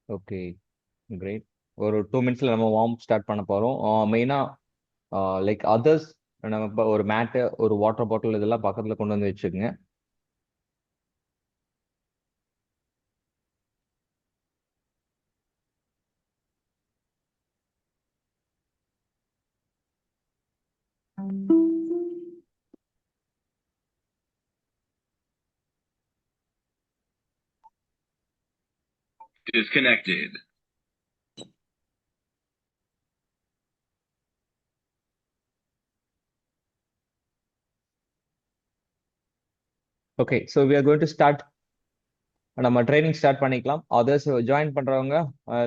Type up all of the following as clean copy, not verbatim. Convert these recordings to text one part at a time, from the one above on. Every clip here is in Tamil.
Okay, great. ஒரு 2 மினிட்ஸ்ல நம்ம வார்ம் ஸ்டார்ட் பண்ண போறோம். மெயினா லைக் அதர்ஸ், நம்ம இப்ப ஒரு மேட்டு, ஒரு வாட்டர் பாட்டில் இதெல்லாம் பக்கத்துல கொண்டு வந்து வச்சுக்கோங்க. Disconnected. Okay, so we are going to start. நம்ம ட்ரைனிங் ஸ்டார்ட் பண்ணிக்கலாம். அதர்ஸ் ஜாயின் பண்றவங்க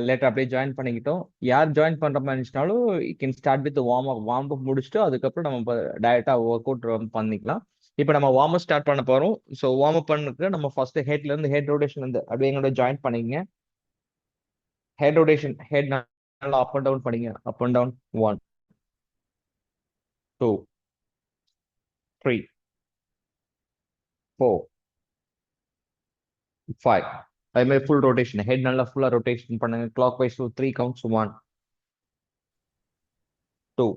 லேட்டர் அப்படியே ஜாயின் பண்ணிக்கிட்டோம். யார் ஜாயின் பண்ற மாதிரி இருந்துச்சுனாலும் you can start with warm up முடிச்சுட்டு அதுக்கப்புறம் நம்ம டைரக்டா ஒர்க் அவுட் பண்ணிக்கலாம். இப்போ நம்ம வார்ம் அப் ஸ்டார்ட் பண்ண போறோம். ஸோ வார்ம் அப் பண்ணுறதுக்கு நம்ம ஃபர்ஸ்ட் ஹெட்ல இருந்து ஹெட் ரொட்டேஷன் இருந்து அப்படியே எங்களோட ஜாயின் பண்ணிக்கங்க. ஹெட் ரொட்டேஷன், ஹெட் நல்லா அப் அண்ட் டவுன் பண்ணிங்க. Up and down. 1, 2, 3, 4, 5. அதே மாதிரி ஃபுல் ரொட்டேஷன், ஹெட் நல்லா ஃபுல்லா ரொட்டேஷன் பண்ணுங்க. Clockwise 3 counts. 1, 2,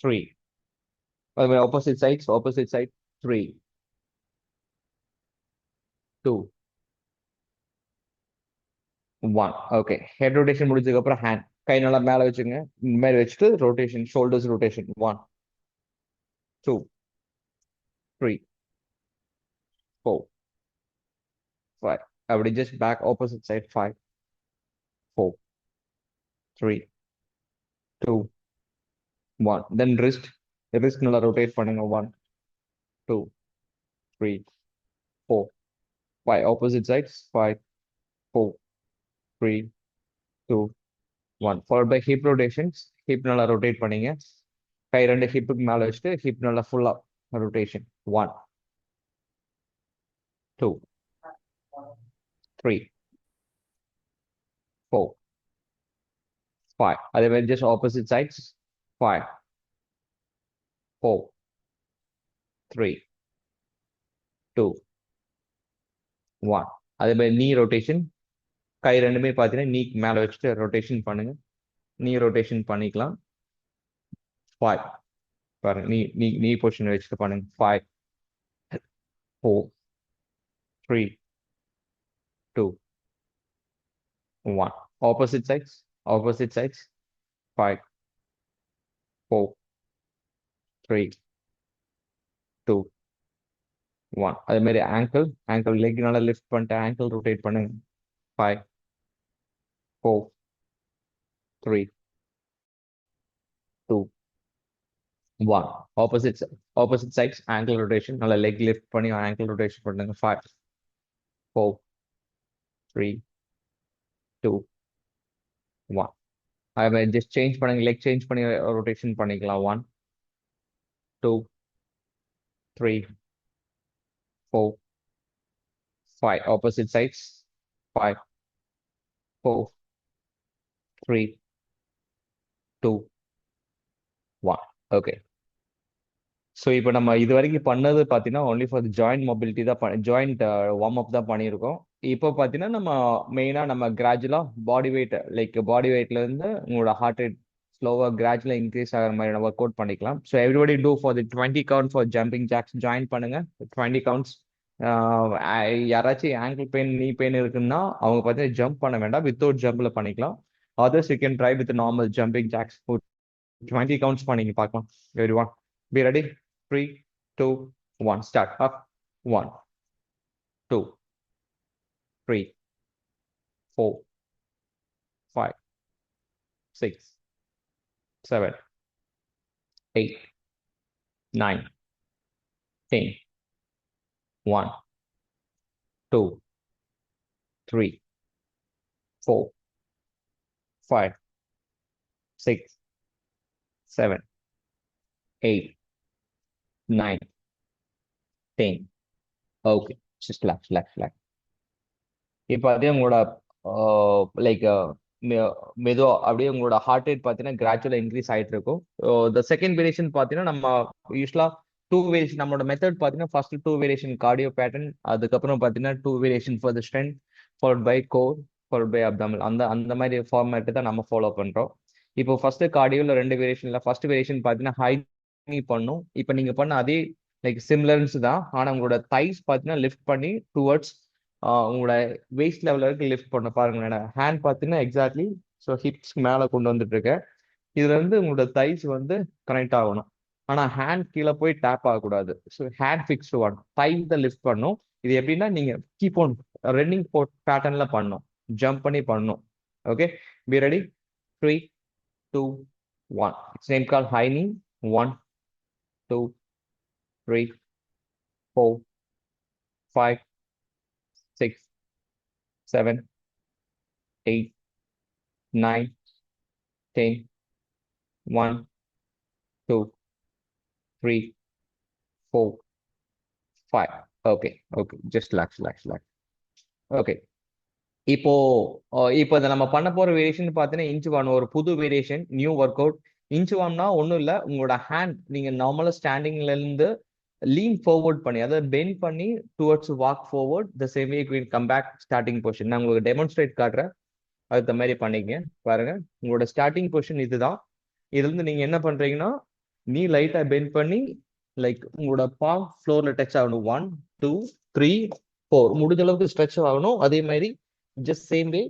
3. அதே மாதிரி opposite side 3, 2, 1. Okay, head rotation முடிஞ்சதுக்கு அப்புறம் ஹேண்ட் கை நல்லா மேல வச்சுங்க. இந்த மாதிரி வச்சுட்டு ரொட்டேஷன், ஷோல்டர்ஸ் ரொட்டேஷன். 1, 2, 3, 4, 5. அப்படி just back opposite side. 5, 4, 3, 2, 1. Then wrist நல்லா ரொட்டேட் பண்ணுங்க. 1, 2, 3, 4, 5. Opposite sides. 5, 4, 3, 2, 1. Followed by hip rotations. Hip நல்லா ரொட்டேட் பண்ணீங்க. கை ரெண்டு ஹிப்புக்கு மேல வச்சுட்டு ஹிப் நல்லா ஃபுல்லா ரொட்டேஷன். 1, 2, 3, 4, 5. அதே மாதிரி ஜஸ்ட் ஆப்போசிட் சைட்ஸ். 5, 4, 3, 2, 1. அதே மாதிரி நீ ரொட்டேஷன். கை ரெண்டுமே பார்த்தீங்கன்னா நீ மேல வச்சுட்டு ரொட்டேஷன் பண்ணுங்க. நீ ரொட்டேஷன் பண்ணிக்கலாம். 5. பாருங்க, நீ நீ நீ பொசிஷன் வச்சுட்டு பண்ணுங்க. 5, 4, 3, 2, 1. Opposite sides. 5, 4, 3, 2, 1. அதே மாதிரி ஆங்கிள் லெக் நல்லா லிஃப்ட் பண்ணிட்டு ஆங்கிள் ரொட்டேட் பண்ணுங்க. 5, 4, 3, 2, 1. Opposite sides ankle rotation. நல்லா லெக் லிஃப்ட் பண்ணி ஆங்கிள் ரொட்டேஷன் பண்ணுங்க. 5, 4, 3, 2, 1. அதே மாதிரி ஜஸ்ட் சேஞ்ச் பண்ணுங்க. லெக் சேஞ்ச் பண்ணி ரொட்டேஷன் பண்ணிக்கலாம். 1, 2, 3, 4, 5. Opposite sides. 5, 4, 3, 2, 1. ஓகே, ஸோ இப்போ நம்ம இது வரைக்கும் பண்ணது பார்த்தீங்கன்னா ஒன்லி ஃபார் ஜாயிண்ட் மொபிலிட்டி தான், ஜாயிண்ட் வார்ம் அப் தான் பண்ணியிருக்கோம். இப்போ பார்த்தீங்கன்னா நம்ம மெயினாக நம்ம கிராஜுவலாக பாடி வெயிட், லைக் பாடி வெயிட்ல இருந்து உங்களோட ஹார்ட் ரேட் ஸ்லோவாக கிராஜுவலாக இன்க்ரீஸ் ஆகிற மாதிரியான ஒர்க் அவுட் பண்ணிக்கலாம். So everybody do for the 20 count for jumping jacks. Join பண்ணுங்க. 20 கவுண்ட்ஸ். யாராச்சும் ஆங்கிள் பெயின், நீ பெயின் இருக்குன்னா அவங்க பார்த்தீங்கன்னா ஜம்ப் பண்ண வேண்டாம், வித்தவுட் ஜம்ப்ல பண்ணிக்கலாம். Others you can try with normal jumping jacks. 20 counts பண்ணீங்க பார்க்கலாம். Every one be ready. 3, 2, 1. Start. Up. 1, 2, 3, 4, 5, 6, 7, 8, 9, 10. 1, 2, 3, 4, 5, 6, 7, 8, 9, 10. Okay, relax. இப்போ அதே உங்களோட லைக் மெதுவா அப்படியே உங்களோட ஹார்ட் ரேட் பார்த்தீங்கன்னா கிராஜுவலா இன்க்ரீஸ் ஆயிட்டு இருக்கும். த செகண்ட் வேரியேஷன் பார்த்தீங்கன்னா நம்ம யூஸ்வலா 2 வேரியேஷன். நம்மளோட மெத்தட் பார்த்தீங்கன்னா ஃபர்ஸ்ட் 2 வேரியேஷன் கார்டியோ பேட்டர்ன், அதுக்கப்புறம் பார்த்தீங்கன்னா 2 variation for the strength, followed by core, followed by abdominal. அந்த மாதிரி ஃபார்மேட் தான் நம்ம ஃபாலோ பண்றோம். இப்போ ஃபர்ஸ்ட் கார்டியோல ரெண்டு வேரியேஷன்ல ஃபர்ஸ்ட் வேரியேஷன் பார்த்தீங்கன்னா ஹை நீ பண்ணும். இப்போ நீங்க பண்ண அதே லைக் சிமிலர்ஸ் தான், ஆனா உங்களோட தைஸ் பார்த்தீங்கன்னா லிஃப்ட் பண்ணி டுவர்ட்ஸ் உங்களோட வெயிஸ்ட் லெவல் வரைக்கும் லிஃப்ட் பண்ண பாருங்க. ஹேண்ட் பார்த்தீங்கன்னா எக்ஸாக்ட்லி ஸோ ஹிப்ஸ்க்கு மேலே கொண்டு வந்துட்டு இருக்கேன். இதுல இருந்து உங்களோட தைஸ் வந்து கனெக்ட் ஆகணும். ஆனா ஹேண்ட் கீழே போய் டேப் ஆகக்கூடாது. ஸோ ஹேண்ட் ஃபிக்ஸ்டு ஒன் தைஸ் தான் லிஃப்ட் பண்ணும். இது எப்படின்னா நீங்க கீப் ஆன் ரன்னிங் பேட்டர்ன்ல பண்ணும், ஜம்ப் பண்ணி பண்ணும். Okay, be ready. 3, 2, 1. It's name called high knee. 1, 2, 3, 4, 5, 6, 7, 8, 9, 10. 1, 2, 3, 4, 5. Okay, okay. Just relax. Okay. இப்போ இப்போ இதை நம்ம பண்ண போற வேரியேஷன் பார்த்தீங்கன்னா இன்ச் ஒன், ஒரு புது variation, new work out. Inch ஒன்னா ஒன்றும் இல்லை, உங்களோட ஹேண்ட் நீங்க நார்மலா ஸ்டாண்டிங்ல இருந்து லீன் ஃபார்வர்ட் பண்ணி, அதாவது பெண்ட் பண்ணி towards walk forward the same way you come back starting position. நான் உங்களுக்கு டெமான்ஸ்ட்ரேட் காட்டுறேன், அதுக்கு மாதிரி பண்ணிக்கங்க. பாருங்க, உங்களோட ஸ்டார்டிங் பொசிஷன் இதுதான். இதுல இருந்து நீங்க என்ன பண்றீங்கன்னா நீ லைட்டா பெண்ட் பண்ணி லைக் உங்களோட பாம் ஃப்ளோர்ல டச் ஆகணும். 1, 2, 3, 4 முடிஞ்ச அளவுக்கு ஸ்ட்ரெச் ஆகணும். அதே மாதிரி just same way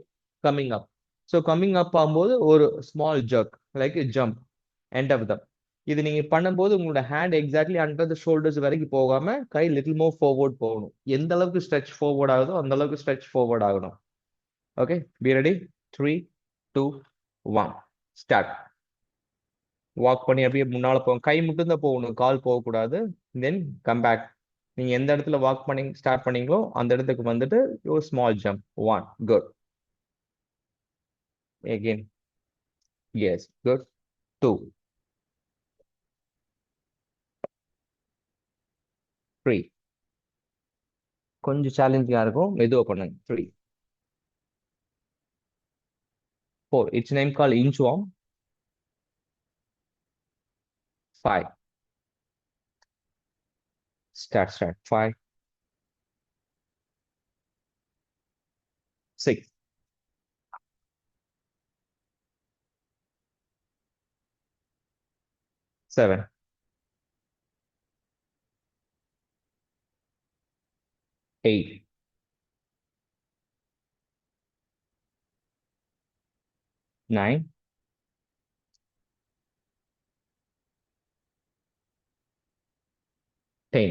coming up. So coming up ஆகும்போது ஒரு small jerk like jump end of them. இது நீங்க பண்ணும்போது உங்களோட hand exactly under the shoulders வரைக்கும் போகாம கை லிட்டில் மோர் ஃபார்வர்ட் போகணும். எந்த அளவுக்கு ஸ்ட்ரெச் ஃபார்வர்ட் ஆகுதோ அந்த அளவுக்கு ஸ்ட்ரெச் ஃபார்வர்ட் ஆகணும். Okay, be ready. 3, 2, 1 start. Walk பண்ணி அப்படியே முன்னால போகும், கை மட்டும் தான் போகணும், கால் போகக்கூடாது. Then come back. நீங்க எந்த இடத்துல வாக் பண்ணி ஸ்டார்ட் பண்ணீங்களோ அந்த இடத்துக்கு வந்துட்டு ஒரு small jump. 1, good. Again, yes, good. 2, 3. கொஞ்சம் சேலஞ்சிங்கா இருக்கும், மெதுவா பண்ணுங்க. 3, 4. It's name call inchworm. 5. Start. 5, 6, 7, 8, 9, 10.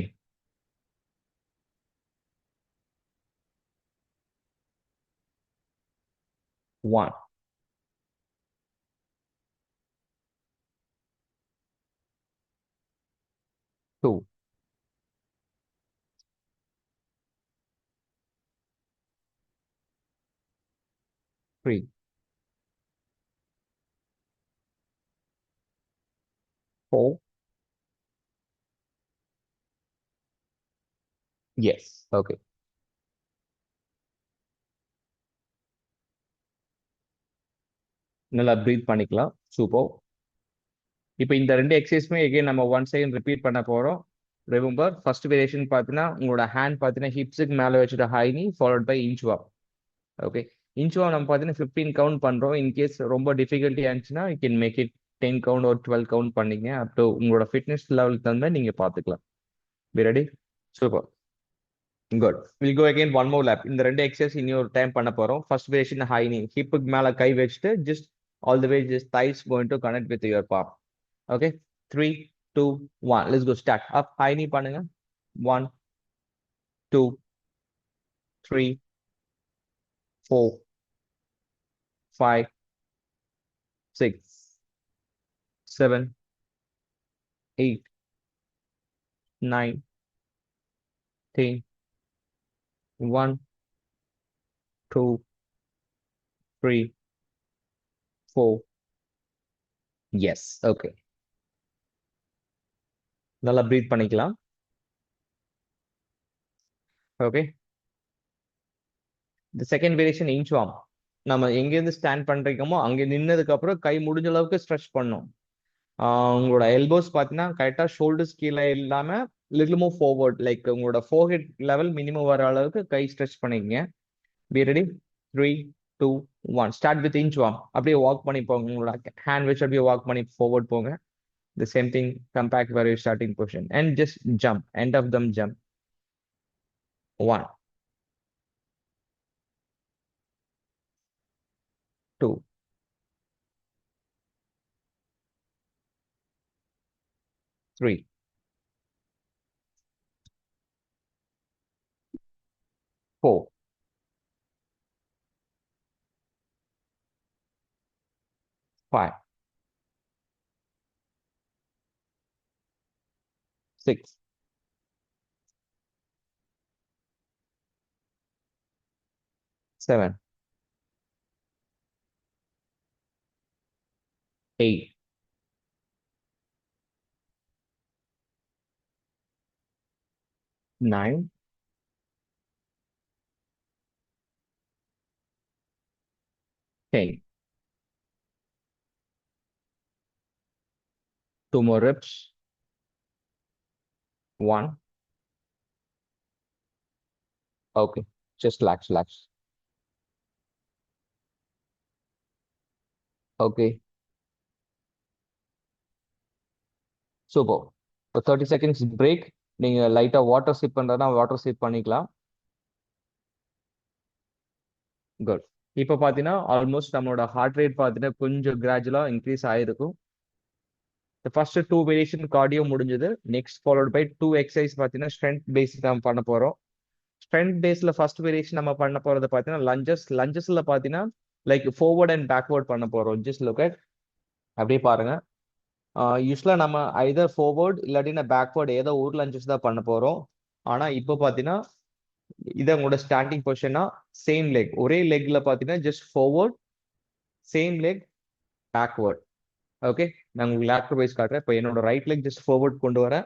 1, 2, 3, 4. Yes, okay. நல்லா ப்ரீத் பண்ணிக்கலாம். சூப்பர். இப்போ இந்த ரெண்டு எக்ஸசைஸுமே எகைன் நம்ம ஒன் செகண்ட் ரிப்பீட் பண்ண போறோம். ரிமெம்பர், ஃபர்ஸ்ட் வேரியேஷன் பார்த்தீங்கன்னா உங்களோட ஹேண்ட் பார்த்தீங்கன்னா ஹிப்ஸுக்கு மேலே வச்சுட்டு high knee followed by inch walk. Okay, inch walk நம்ம பார்த்தீங்கன்னா 15 கவுண்ட் பண்றோம். இன்கேஸ் ரொம்ப டிஃபிகல்ட்டி ஆச்சுன்னா you can make it 10 count ஒரு 12 கவுண்ட் பண்ணீங்க. அப் டு உங்களோட ஃபிட்னஸ் லெவலுக்கு தகுந்த நீங்க பார்த்துக்கலாம். Be ready. Super, good. Will go again one more lap. இந்த ரெண்டு எக்ஸசைஸ் இன்னொரு டைம் பண்ண போறோம். ஃபர்ஸ்ட் வேரியேஷன் ஹை நீ, ஹிப்புக்கு மேலே கை வச்சுட்டு just all the way just thighs going to connect with your palm. Okay, 3, 2, 1. Let's go. Start. Up, high knee பண்ணுங்க. 1, 2, 3, 4, 5, 6, 7, 8, 9, 10. 1, 2, 3, 4. Yes, okay. நல்லா ப்ரீத் பண்ணிக்கலாம். ஓகே, இந்த செகண்ட் வேரியேஷன் இன்ச் வார்ம். நம்ம எங்கேருந்து ஸ்டாண்ட் பண்றோமோ அங்கே நின்னதுக்கு அப்புறம் கை முடிஞ்ச அளவுக்கு ஸ்ட்ரெச் பண்ணும். உங்களோட எல்போஸ் பார்த்தீங்கன்னா கரெக்டாக ஷோல்டர்ஸ் கீழே இல்லாம லிட்டில் மூவ் ஃபார்வர்ட், லைக் உங்களோட ஃபோர்ஹெட் லெவல் மினிமம் வர அளவுக்கு கை ஸ்ட்ரெச் பண்ணிக்கங்க. Be ready? 3, 2, 1. Start with inchworm. அப்படியே வாக் பண்ணி போங்க. உங்களோட ஹேண்ட் வச்சு அப்படியே வாக் பண்ணி forward போங்க. The same thing, come back where your starting position and just jump. End of them jump. 1, 2, 3, 4, 5, 6, 7, 8, 9, 10. 2 more reps. 1. Okay. Just relax, relax. Okay. Super. For 30 seconds break. நீங்க லைட்டா வாட்டர் சிப் பண்றதா வாட்டர் சிப் பண்ணிக்கலாம். குட். இப்போ பாத்தீங்கன்னா ஆல்மோஸ்ட் நம்மளோட ஹார்ட் ரேட் பாத்தீங்கன்னா கொஞ்சம் கிராஜுவலா இன்க்ரீஸ் ஆயிருக்கும். ஃபர்ஸ்ட் 2 வேரியேஷன் கார்டியோ முடிஞ்சது. நெக்ஸ்ட் ஃபாலோட் பை 2 எக்ஸசைஸ் பாத்தீங்கன்னா ஸ்ட்ரென்த் பேஸ் நம்ம பண்ண போறோம். ஸ்ட்ரென்த் பேஸ்ல ஃபர்ஸ்ட் வேரியேஷன் நம்ம பண்ண போறது பாத்தீங்கன்னா லஞ்சஸ்ல பாத்தீங்கன்னா லைக் ஃபார்வர்ட் அண்ட் பேக்வர்ட் பண்ண போறோம். ஜஸ்ட் லுக் அட் அப்படியே பாருங்க. யூஸ்வலா நம்ம ஐதர் ஃபார்வர்ட் இல்லாட்டினா பேக்வர்ட் ஏதோ ஒரு லஞ்சஸ் தான் பண்ண போறோம். ஆனா இப்போ பாத்தீங்கன்னா இதை உங்களோட ஸ்டாண்டிங் பொசிஷனா சேம் லெக் ஒரே லெக்ல பாத்தீங்கன்னா just forward same leg backward. Okay, நான் உங்களுக்கு லேப்டாப் வைஸ் காட்டுறேன். இப்போ என்னோட ரைட் லெக் ஜஸ்ட் ஃபார்வர்ட் கொண்டு வரேன்.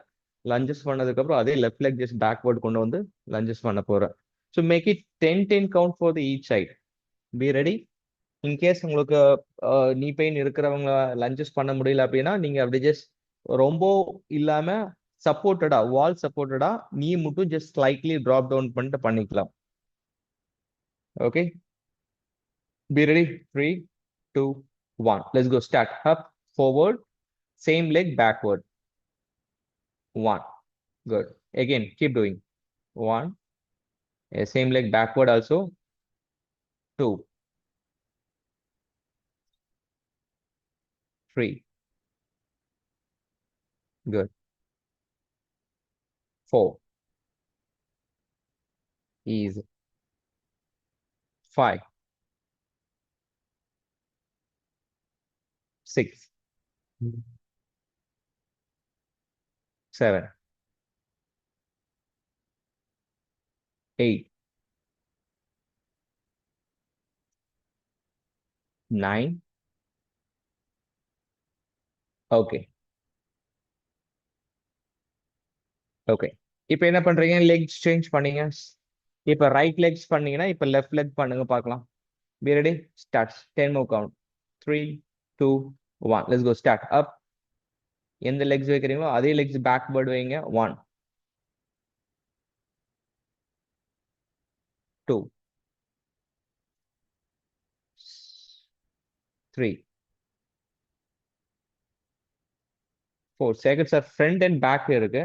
லஞ்சஸ் பண்ணதுக்கு அப்புறம் அதே லெஃப்ட் லெக் ஜஸ்ட் பேக்வர்ட் கொண்டு வந்து லஞ்சஸ் பண்ண போறேன். So make it 10 count for the each side. Be ready. In case உங்களுக்கு நீ பெயின் இருக்கிறவங்க லஞ்சஸ் பண்ண முடியல அப்படின்னா நீங்க அப்படி ஜஸ்ட் ரொம்ப இல்லாம சப்போர்ட்டடா வால் சப்போர்ட்டடா நீ மட்டும் ஜஸ்ட் ஸ்லைட்லி டிராப் டவுன் பண்ணிட்டு பண்ணிக்கலாம். Okay, be ready. 3, 2, 1. Let's go. Start. Up, forward, same leg, backward. 1. Good. Again, keep doing. 1. Same leg, backward also. 2, 3. Good. 4. Easy. 5, 6, 7, 8, 9. Okay okay. இப்போ என்ன பண்றீங்க? லெக்ஸ் சேஞ்ச் பண்ணீங்க. இப்போ ரைட் லெக்ஸ் பண்ணீங்கன்னா இப்போ லெஃப்ட் லெக் பண்ணுங்க பார்க்கலாம். B ready. Start. 10 more count. 3, 2, 1. Let's go. Start. Up. எந்த லெக்ஸ் வைக்கிறீங்களோ அதே லெக்ஸ் பேக்வர்ட் வைங்க. 1, 2, 3, 4. Second sir front and back இருக்கு.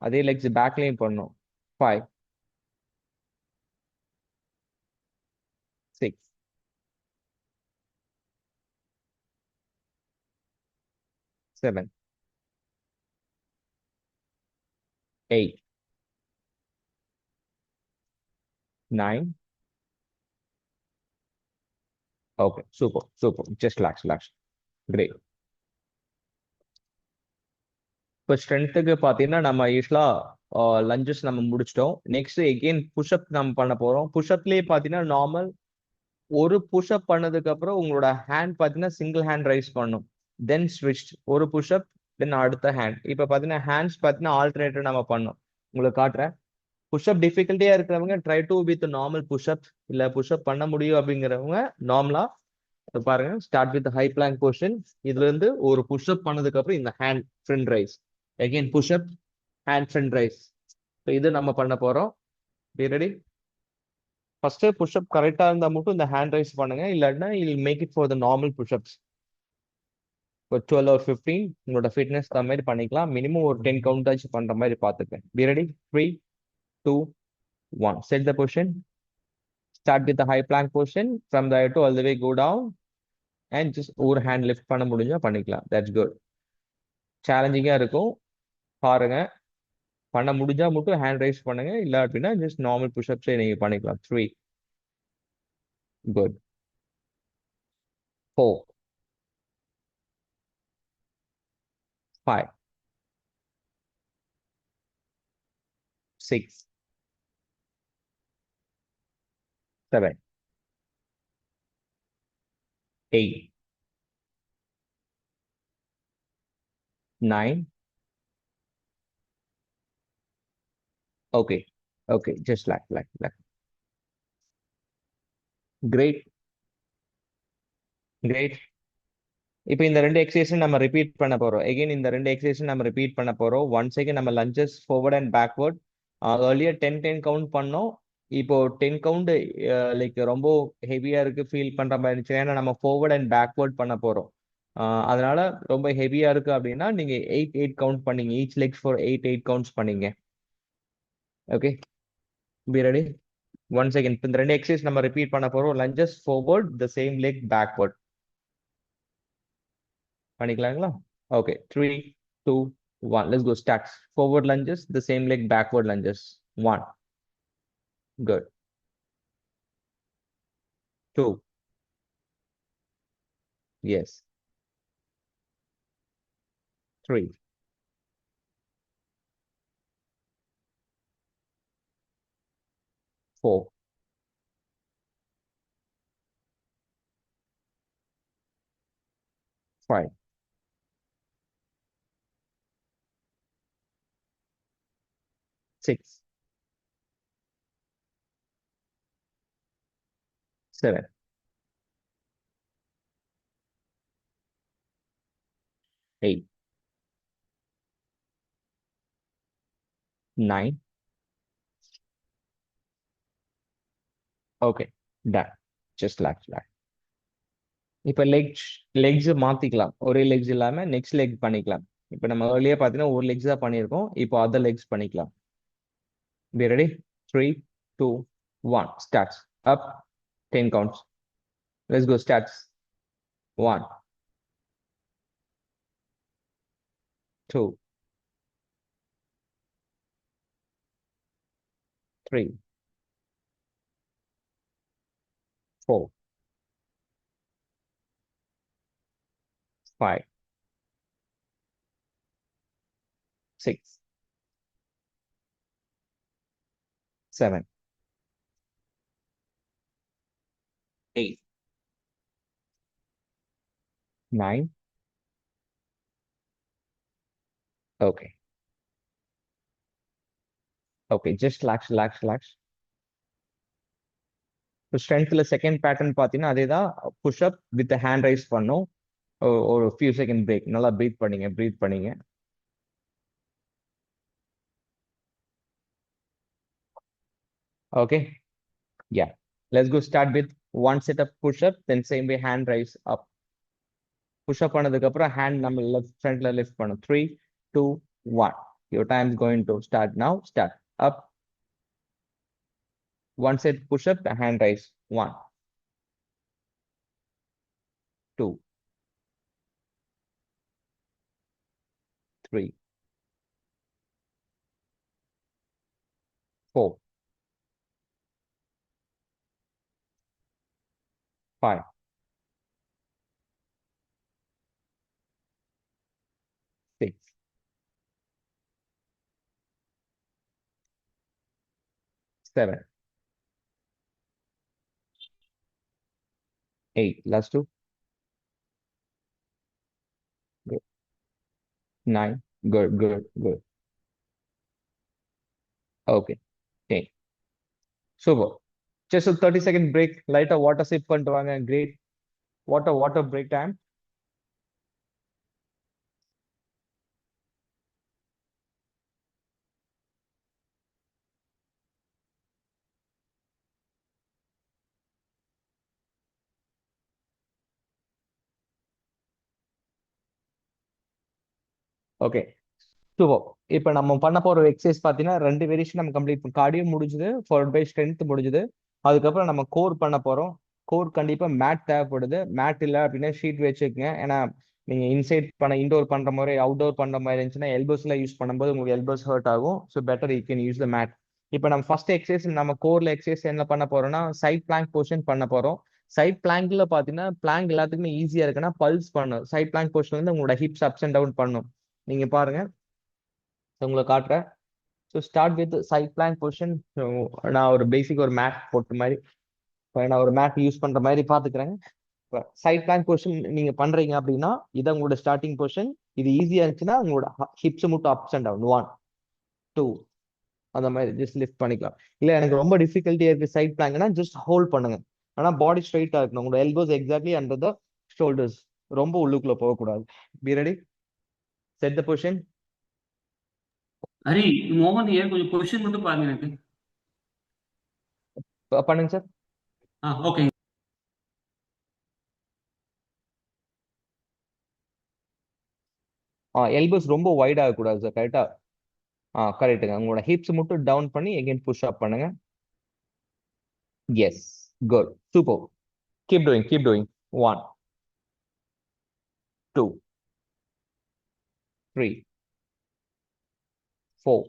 அதே லெக்ஸ் பேக்லயும் பண்ணும். 5, 6, 7, 8, 9. Okay, super super. Just relax relax. Great. இப்போ ஸ்ட்ரென்த்துக்கு பார்த்தீங்கன்னா நம்ம யூஸ்வலா லஞ்சஸ் நம்ம முடிச்சிட்டோம். நெக்ஸ்ட் எகெயின் புஷ்அப் நம்ம பண்ண போறோம். புஷ்அப்லேயே பார்த்தீங்கன்னா நார்மல் ஒரு புஷ்அப் பண்ணதுக்கு அப்புறம் உங்களோட ஹேண்ட் பார்த்தீங்கன்னா சிங்கிள் ஹேண்ட் ரைஸ் பண்ணும். தென் ஸ்விட்ச் ஒரு புஷ்அப் தென் அடுத்த ஹேண்ட். இப்போ பார்த்தீங்கன்னா ஹேண்ட்ஸ் பார்த்தீங்கன்னா ஆல்டர்னேட்டிவ் நம்ம பண்ணோம். உங்களுக்கு காட்டுறேன். புஷ்அப் டிஃபிகல்ட்டியா இருக்கிறவங்க try to with normal pushup, இல்ல புஷ்அப் பண்ண முடியும் அப்படிங்கிறவங்க நார்மலா பாருங்க. Start with high plank position. இதுல இருந்து ஒரு புஷ்அப் பண்ணதுக்கு அப்புறம் இந்த hand front raise, again pushup, hand front raise. இது நம்ம பண்ண போறோம். Be ready. ஃபர்ஸ்ட் புஷ்அப் கரெக்டா இருந்தா மட்டும் இந்த ஹேண்ட் ரைஸ் பண்ணுங்க, இல்லாட்டினா I'll make it for the normal pushups. ஒரு 12 or 15 உங்களோட ஃபிட்னஸ் அந்த மாதிரி பண்ணிக்கலாம். மினிமம் ஒரு 10 கவுண்ட் ஆச்சு பண்ற மாதிரி பார்த்துக்கேன். Be ready, 3, 2, 1. Set the position. Start with the high plank position. From there to all the way go down and just ஒரு ஹேண்ட் லிஃப்ட் பண்ண முடிஞ்சா பண்ணிக்கலாம். That's good. சேலஞ்சிங்கா இருக்கும், பாருங்க. பண்ண முடிஞ்சா மட்டும் ஹேண்ட் ரைஸ் பண்ணுங்க, இல்ல அப்படின்னா ஜஸ்ட் நார்மல் புஷ்அப்ஸே நீங்க பண்ணிக்கலாம். 3, good. 4, 5, 6, 7, 8, 9. Okay. Okay, just like. Great, great. இப்போ இந்த ரெண்டு எக்ஸசைஸும் நம்ம ரிப்பீட் பண்ண போறோம். எகைன் இந்த ரெண்டு எக்ஸசைஸும் நம்ம ரிப்பீட் பண்ண போறோம். ஒன் செகண்ட் நம்ம lunges forward and backward. Earlier 10 count பண்ணோம். இப்போ 10 கவுண்ட் லைக் ரொம்ப ஹெவியா இருக்கு ஃபீல் பண்ற மாதிரி இருந்துச்சு, ஏன்னா நம்ம ஃபார்வர்ட் அண்ட் பேக்வர்ட் பண்ண போறோம். அதனால ரொம்ப ஹெவியா இருக்கு அப்படின்னா நீங்க 8 கவுண்ட் பண்ணீங்க, ஈச் லெக்ஸ் ஃபார் 8 கவுண்ட்ஸ் பண்ணீங்க. Okay, be ready. One second. இப்போ இந்த ரெண்டு எக்ஸசைஸ் நம்ம ரிப்பீட் பண்ண போறோம். Lunges forward, the same leg backward. பண்ணிக்கலாங்களா? Okay, 3, 2, 1. Let's go. Stacks. Forward lunges, the same leg, backward lunges. 1. Good. 2. Yes. 3. 4. 5. 6. 7. 8. 9. Okay. Done. Just like that. இப்போ லெக்ஸ் மாத்திக்கலாம். ஒரே லெக்ஸ் இல்லாம நெக்ஸ்ட் லெக் பண்ணிக்கலாம். இப்போ நம்ம ஏர்லியே பார்த்தீங்கன்னா ஒரு லெக்ஸ் தான் பண்ணியிருக்கோம். இப்போ அதர் லெக்ஸ் பண்ணிக்கலாம். Be ready? 3, 2, 1. Starts. Up. 10 counts. Let's go. Starts. 1, 2, 3, 4, 5, 6, 7, 8, 9. Okay. Okay. Just relax. இப்போ ஸ்ட்ரென்த்ல செகண்ட் பேட்டர்ன் பார்த்தீங்கன்னா அதே தான். புஷ்அப் வித் ஹேண்ட் ரைஸ் பண்ணும். ஒரு ஃபியூ செகண்ட் பிரேக். நல்லா ப்ரீத் பண்ணீங்க. Okay. Yeah. Let's go start with one set of push-up, then same way hand rise up. Push-up பண்ணதுக்கு அப்புறம் hand நம்ம லெஃப்ட் ஃப்ரண்ட்ல லிஃப்ட் பண்ணும். 3, 2, 1. Your time is going to start now. Start. Up. One set push-up, hand rise. 1, 2, 3, 4, 5, 6, 7, 8. Last two. Good. 9. Good. Okay. 10. Super. Just a 30-second break. Lighter water sip பண்ணிட்டு வாங்க. Great. Water break time. Okay. So இப்போ நம்ம பண்ண போற எக்ஸசைஸ் பார்த்தீங்கன்னா 2 வேரியேஷன் நம்ம கம்ப்ளீட் கார்டியோ முடிஞ்சுது, ஃபாலோட் பை ஸ்ட்ரென்த் முடிஞ்சுது. அதுக்கப்புறம் நம்ம கோர் பண்ண போறோம். கோர் கண்டிப்பா மேட் தேவைப்படுது. மேட் இல்லை அப்படின்னா ஷீட் வச்சுக்கோங்க. ஏன்னா நீங்க இன்டோர் பண்ற மாதிரி அவுட்டோர் பண்ற மாதிரி இருந்துச்சுன்னா எல்போஸ்ல யூஸ் பண்ணும்போது உங்களுக்கு எல்போஸ் ஹர்ட் ஆகும். So better you can use the mat. இப்போ நம்ம ஃபர்ஸ்ட் எக்ஸசைஸ் நம்ம கோர்ல எக்ஸசைஸ் என்ன பண்ண போறோம்னா சைட் பிளாங்க் பொசிஷன் பண்ண போறோம். சைட் பிளாங்க்ல பாத்தீங்கன்னா பிளாங்க் எல்லாத்துக்குமே ஈஸியா இருக்குன்னா பல்ஸ் பண்ணும். சைட் பிளாங்க் பொசிஷன் வந்து உங்களோட ஹிப்ஸ் அப்ஸ் அண்ட் டவுன் பண்ணும். நீங்க பாருங்க, உங்களை காட்டுறேன். So start with side plank position. நான் ஒரு பேசிக் ஒரு மேட் போட்ட மாதிரி நான் ஒரு மேட் யூஸ் பண்ற மாதிரி பாத்துக்கிறேன். சைட் பிளாங்க் பொசிஷன் நீங்க பண்றீங்க அப்படின்னா இது உங்களோட ஸ்டார்டிங் பொசிஷன். இது ஈஸியா இருந்துச்சுன்னா உங்களோட ஹிப்ஸ் மட்டும் அப்ஸ் அண்ட் டவுன் 1 2 அந்த மாதிரி ஜஸ்ட் லிஃப்ட் பண்ணிக்கலாம். இல்ல எனக்கு ரொம்ப டிஃபிகல்ட்டியா இருக்கு சைட் பிளாங்க்னா ஜஸ்ட் ஹோல்ட் பண்ணுங்க. ஆனா பாடி ஸ்ட்ரைட்டா இருக்கணும். உங்களோட elbows exactly under the shoulders. ரொம்ப உள்ளுக்குள்ள போகக்கூடாது. B ready, set the position. Hari, மோகன் ஏன் கொஞ்சம் கொஸ்டின் மட்டும் பாருங்க எனக்கு. பண்ணுங்க சார். ஓகே. எல்போஸ் ரொம்ப வைட் ஆகக்கூடாது சார். கரெக்டா? கரெக்டுங்க. உங்களோட ஹிப்ஸ் மட்டும் டவுன் பண்ணி எகைன் புஷ் அப் பண்ணுங்க. Yes, good, super. Keep doing, keep doing. 1 2 3 4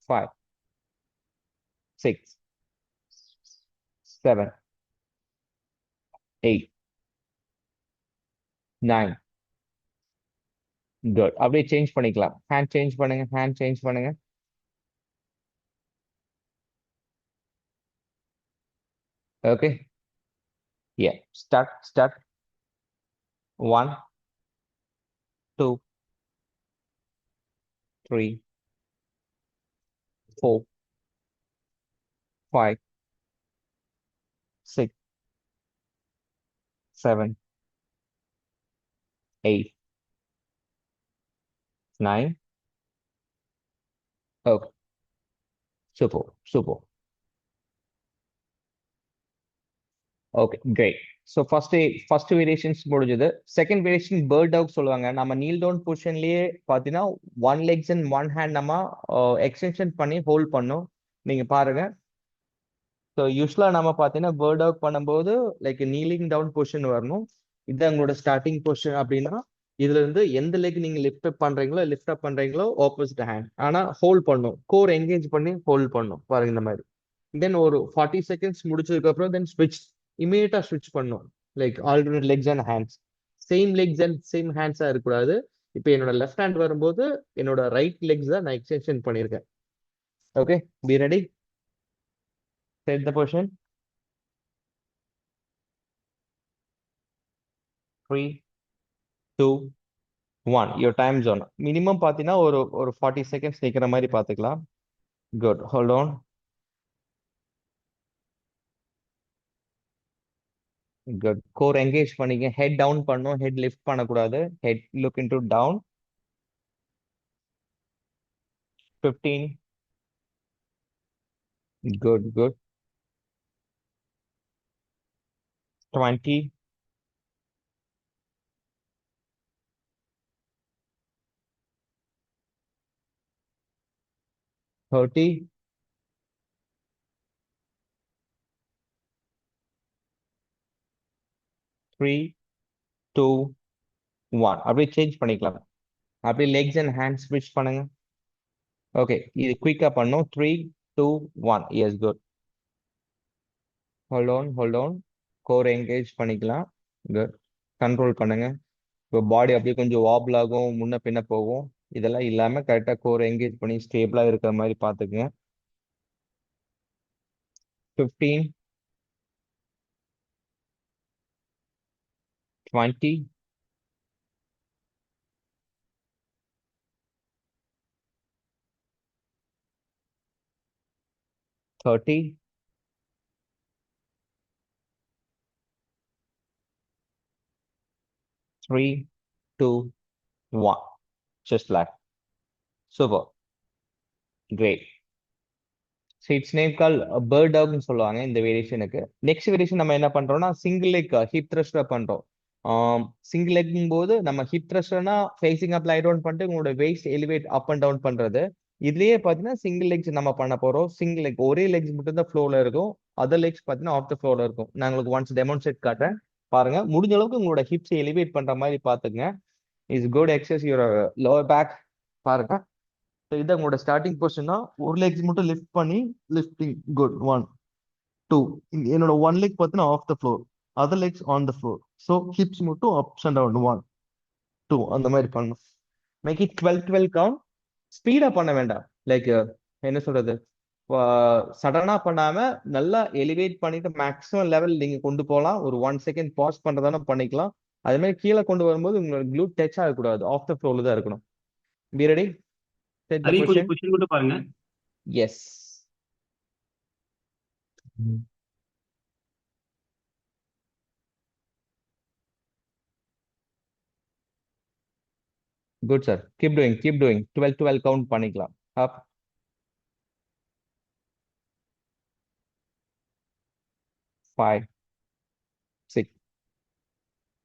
5 6 7 8 9. Good. அப்படியே சேஞ்ச் பண்ணிக்கலாம். ஹேண்ட் சேஞ்ச் பண்ணுங்க, ஹேண்ட் சேஞ்ச் பண்ணுங்க. Okay. Start. 1 2 3 4 5 6 7 8 9. Okay, super super. Okay, great. So first variations முடிஞ்சது. செகண்ட் வேரியேஷன் பேர்ட் டாக் சொல்லுவாங்க. நம்ம நீல் டவுன் பொசிஷன்லயே பார்த்தீங்கன்னா 1 legs அண்ட் 1 hand நம்ம எக்ஸ்டென்ஷன் பண்ணி ஹோல்ட் பண்ணோம். நீங்க பாருங்க. ஸோ யூஸ்வலா நம்ம பார்த்தீங்கன்னா பேர்ட் டாக் பண்ணும்போது லைக் நீலிங் டவுன் பொசிஷன் வரணும். இது உங்களோட ஸ்டார்டிங் பொசிஷன் அப்படின்னா இதுல இருந்து எந்த லெக் நீங்க லிஃப்ட் அப் பண்றீங்களோ ஆப்போசிட் ஹேண்ட் ஆனா ஹோல்ட் பண்ணும். கோர் என்கேஜ் பண்ணி ஹோல்ட் பண்ணும். பாருங்க இந்த மாதிரி. தென் ஒரு 40 செகண்ட்ஸ் முடிச்சதுக்கு அப்புறம் தென் இமீடியட்டா ஸ்விட்ச் பண்ணும். Like alternate legs and hands. Same legs and same ஹேண்ட்ஸா இருக்கக்கூடாது. இப்போ என்னோட லெஃப்ட் ஹேண்ட் வரும்போது என்னோட ரைட் லெக்ஸ் தான் நான் எக்ஸ்டென்ஷன் பண்ணியிருக்கேன். Okay, be ready, set the position. 3 2 1. Your time zone minimum பார்த்தீங்கன்னா ஒரு ஒரு 40 செகண்ட்ஸ் நிற்கிற மாதிரி பார்த்துக்கலாம். Good, hold on. Good. Core engage பண்ணிக்க. ஹெட் டவுன் பண்ணும், ஹெட் லிஃப்ட் பண்ணக்கூடாது. Head look into down. 15. Good good. 20. 30. 3 2 1. அப்படியே சேஞ்ச் பண்ணிக்கலாம். அப்படியே லெக்ஸ் அண்ட் ஹேண்ட்ஸ் ஸ்விட்ச் பண்ணுங்க. ஓகே, இது குயிக்கா பண்ணும். 3 2 1. Yes, good. Hold on. Core engage பண்ணிக்கலாம். குட். கண்ட்ரோல் பண்ணுங்க. இப்போ பாடி அப்படியே கொஞ்சம் வாபிள் ஆகும், முன்ன பின்ன போகும். இதெல்லாம் இல்லாம கரெக்டா கோர் என்கேஜ் பண்ணி ஸ்டேபிளா இருக்கிற மாதிரி பாத்துக்கங்க. 15. 20. 30. 3 2 1. Just like super, great. It's name call bird டாக்னு சொல்லுவாங்க இந்த வேரியேஷனுக்கு. நெக்ஸ்ட் வேரியேஷன் நம்ம என்ன பண்றோம்னா சிங்கிள் லெக் ஹிப் த்ரஸ்டர் பண்றோம். சிங்கிள் லெக்ங்கும் போது நம்ம ஹிப் த்ரஸ்டர்னா ஃபேசிங் அப் லை டவுன் பண்ணிட்டு உங்களோட weight elevate up and down பண்றது. இதுலயே பாத்தீங்கன்னா சிங்கிள் லெக்ஸ் நம்ம பண்ண போறோம். சிங்கிள் லெக் ஒரே லெக்ஸ் மட்டும் தான் ஃப்ளோல இருக்கும். அதர் லெக்ஸ் பாத்தீங்கன்னா ஆஃப் த ஃப்ளோல இருக்கும். நான் உங்களுக்கு ஒன்ஸ் டெமான்ஸ்ட்ரேட் காட்டுறேன் பாருங்க. முடிஞ்ச அளவுக்கு உங்களோட ஹிப்ஸ் எலிவேட் பண்ற மாதிரி பாத்துங்க. Is good exercise your lower back. பாருங்க. இதான் உங்களோட ஸ்டார்டிங் பொசிஷன்னா ஒரு லெக்ஸ் மட்டும் லிஃப்ட் பண்ணி லிஃப்டிங். குட். 1 2. என்னோட ஒன் லெக் பார்த்தீங்கன்னா off the floor, other legs on the floor. So hips மட்டும் அப்ஸ் அண்ட் டவுன். 1 2 அந்த மாதிரி பண்ணணும். Make it 12 count. ஸ்பீடா பண்ண வேண்டாம். லைக் என்ன சொல்றது, சடனா பண்ணாம நல்லா எலிவேட் பண்ணிட்டு மேக்ஸிமம் லெவல் நீங்க கொண்டு போகலாம். ஒரு 1 செகண்ட் பாஸ் பண்றதான பண்ணிக்கலாம். அதே மாதிரி கீழே கொண்டு வரும்போது உங்களோட க்ளூட் டச் ஆகக்கூடாது. ஆஃப் த ஃப்ளோர்ல தான் இருக்கணும். Be ready. செட் த ஹரி கொஞ்சம் பொசிஷன். கொஸ்டின் மட்டும் பாருங்க. Yes. Good sir. Keep doing keep doing. 12 count பண்ணிக்கலாம். அப் 5 6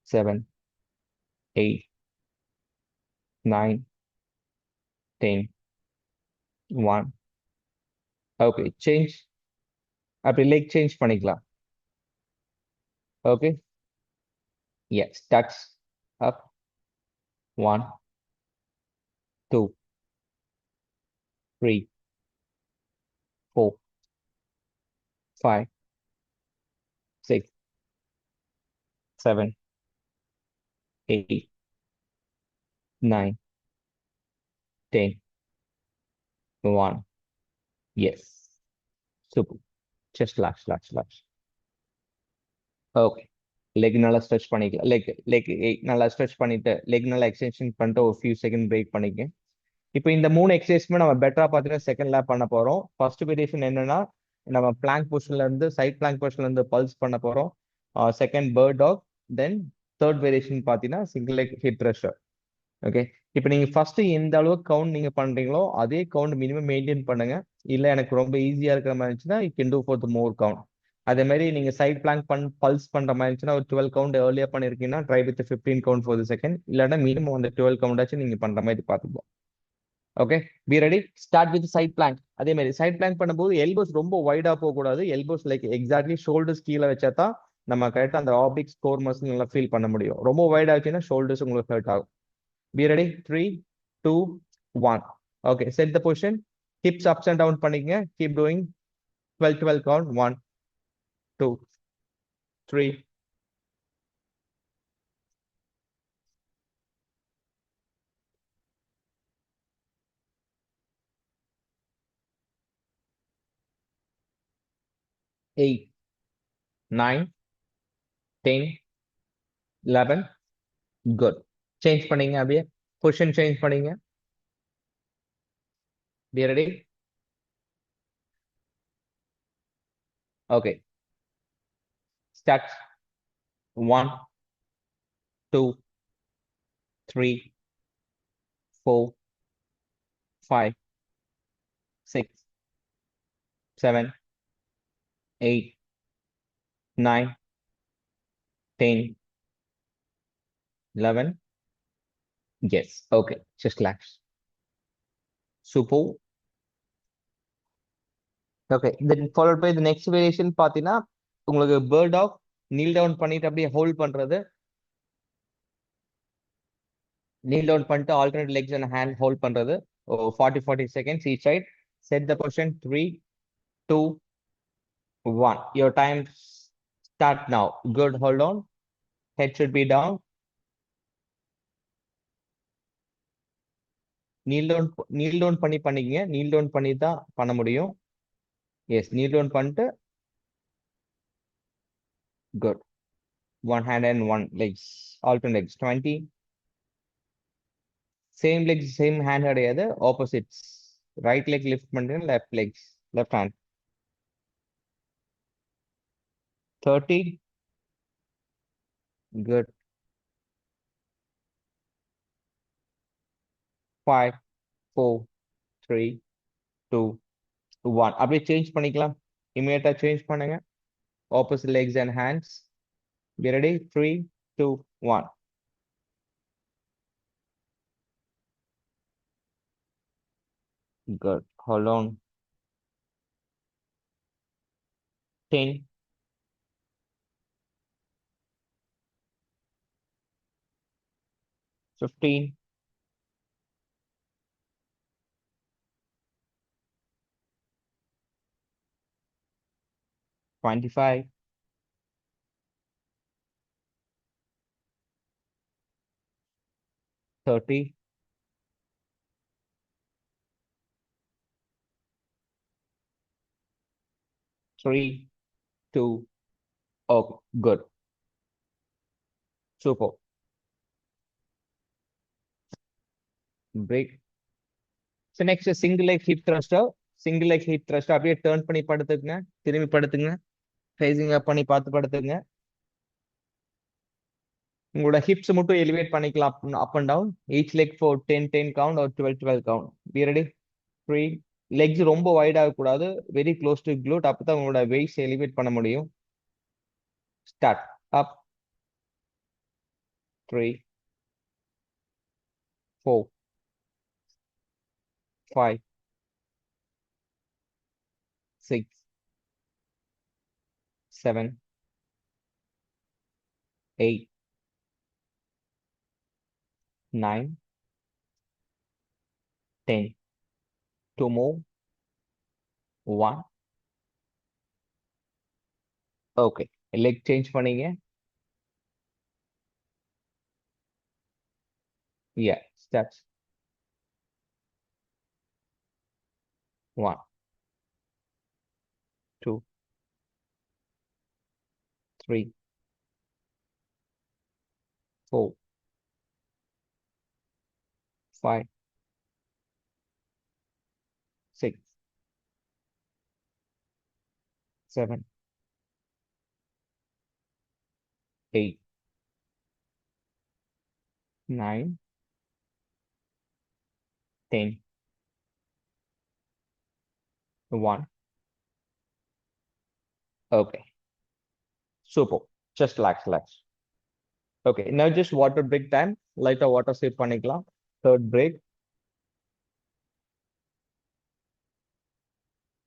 7 8 9 10 1. Okay change. அப்படி லெக் சேஞ்ச் பண்ணிக்கலாம். Okay. Yes touch. Up 1 2 3 4 5 6 7 8 9 10 1. Yes super. Just locks. Okay. Leg நல்லா ஸ்ட்ரெச் பண்ணிக்கலாம். லெக் நல்லா ஸ்ட்ரெச் பண்ணிட்டு லெக் நல்லா எக்ஸ்டென்ஷன் பண்ணிட்டு ஒரு ஃபியூ செகண்ட் பிரேக் பண்ணிக்க. இப்போ இந்த 3 எக்ஸசைஸ்மே நம்ம பெட்டரா பார்த்தீங்கன்னா செகண்ட் லேப் பண்ண போறோம். ஃபர்ஸ்ட் வேரியேஷன் என்னன்னா நம்ம பிளாங்க் பொசிஷன்ல இருந்து சைட் பிளாங்க் பொசிஷன்ல இருந்து பல்ஸ் பண்ண போறோம். Second bird dog. Then third variation பார்த்தீங்கன்னா single leg hip thruster. Okay. இப்போ நீங்க ஃபர்ஸ்ட் எந்த அளவுக்கு கவுண்ட் நீங்க பண்றீங்களோ அதே கவுண்ட் மினிமம் மெயின்டைன் பண்ணுங்க. இல்ல எனக்கு ரொம்ப ஈஸியா இருக்கிற மாதிரி இருந்துச்சுன்னா you can do for the more count. அதே மாதிரி நீங்க சைட் பிளாங்க் பல்ஸ் பண்ற மாதிரி இருந்துச்சுன்னா ஒரு 12 கவுண்ட் ஏர்லியா பண்ணிருக்கீங்கன்னா try with 15 count for the second. இல்லைன்னா மினிமம் அந்த 12 கவுண்ட் ஆச்சு நீங்க பண்ற மாதிரி பார்த்துப்போம். Okay. Be ready. Start with side plank. அதே மாதிரி சைட் பிளாங்க் பண்ணும்போது எல்போஸ் ரொம்ப வைடா போக கூடாது. எல்போஸ் லைக் எக்ஸாக்ட்லி ஷோல்டர்ஸ் கீழே வச்சா தான் நம்ம கரெக்டா அந்த ஆப்ளிக்ஸ் கோர் மசில் நல்லா ஃபீல் பண்ண முடியும். ரொம்ப வைட் ஆச்சுன்னா ஷோல்டர்ஸ் உங்களுக்கு ஹர்ட் ஆகும். Be ready. 3 2 1. Okay. Set the position. Hips ups and down பண்ணிக்கங்க. Keep doing. 12 count. 1 2 3 8 9 10 11. Good. Change பண்ணீங்க. அப்படியே பொசிஷன் சேஞ்ச் பண்ணீங்க. Be ready. Okay. Start. 1 2 3 4 5 6 7 8 9 10 11. Yes. Okay. Just relax. Super. Okay. Then followed by the next variation பார்த்தீங்கன்னா உங்களுக்கு பேர்ட் ஆஃப் நீல் டவுன் பண்ணிட்டு அப்படியே ஹோல்ட் பண்றது. நீல் டவுன் பண்ணிட்டு alternate legs and hand hold பண்றது. 40 seconds each side. Set the position. 3 2 1. Your time start now. Good. Hold on. Head should be down. Kneel down பண்ணிக்கங்க. நீல் டவுன் பண்ணி தான் பண்ண முடியும். எஸ். நீல் டவுன் பண்ணிட்டு good. One hand and one legs. Alternate legs. 20. Same legs, same hand கிடையாது. Opposites. Right leg lift பண்ணுங்க. Left legs. Left hand. 30. Good. 5 4 3 2 1. அப்படியே சேஞ்ச் பண்ணிக்கலாம். இமீடியட்டா சேஞ்ச் பண்ணுங்க. Opposite legs and hands. Be ready. 3 2, 1. Good. Hold on. 10, 15, 25, 30, 3, 2. Oh, good. Super. Break. So next single leg hip thruster. Single leg hip thruster அப்படியே டர்ன் பண்ணி படுத்துக்குங்க. திரும்பி படுத்துங்க. ஃபேசிங் அப் பண்ணி பார்த்து படுத்துங்க. உங்களோட ஹிப்ஸ் மட்டும் எலிவேட் பண்ணிக்கலாம் up and down. Each leg for 10 10 count or 12 12 count. Be ready. 3. Legs ரொம்ப வைட் ஆகக்கூடாது. Very close to glute. அப்பதான் உங்களோட வெயிட்ஸ் எலிவேட் பண்ண முடியும். Start. Up. 3, 4, 5, 6, 7, 8, 9, 10. 2 more. 1. Okay. Leg change பண்ணீங்க. Yeah, steps. 1, 2, 3, 4, 5, 6, 7, 8, 9, 10. 1. Okay. Super. Just relax, relax. Okay. Now just water break time. Lighter water sip பண்ணிக்கலாம். Third break.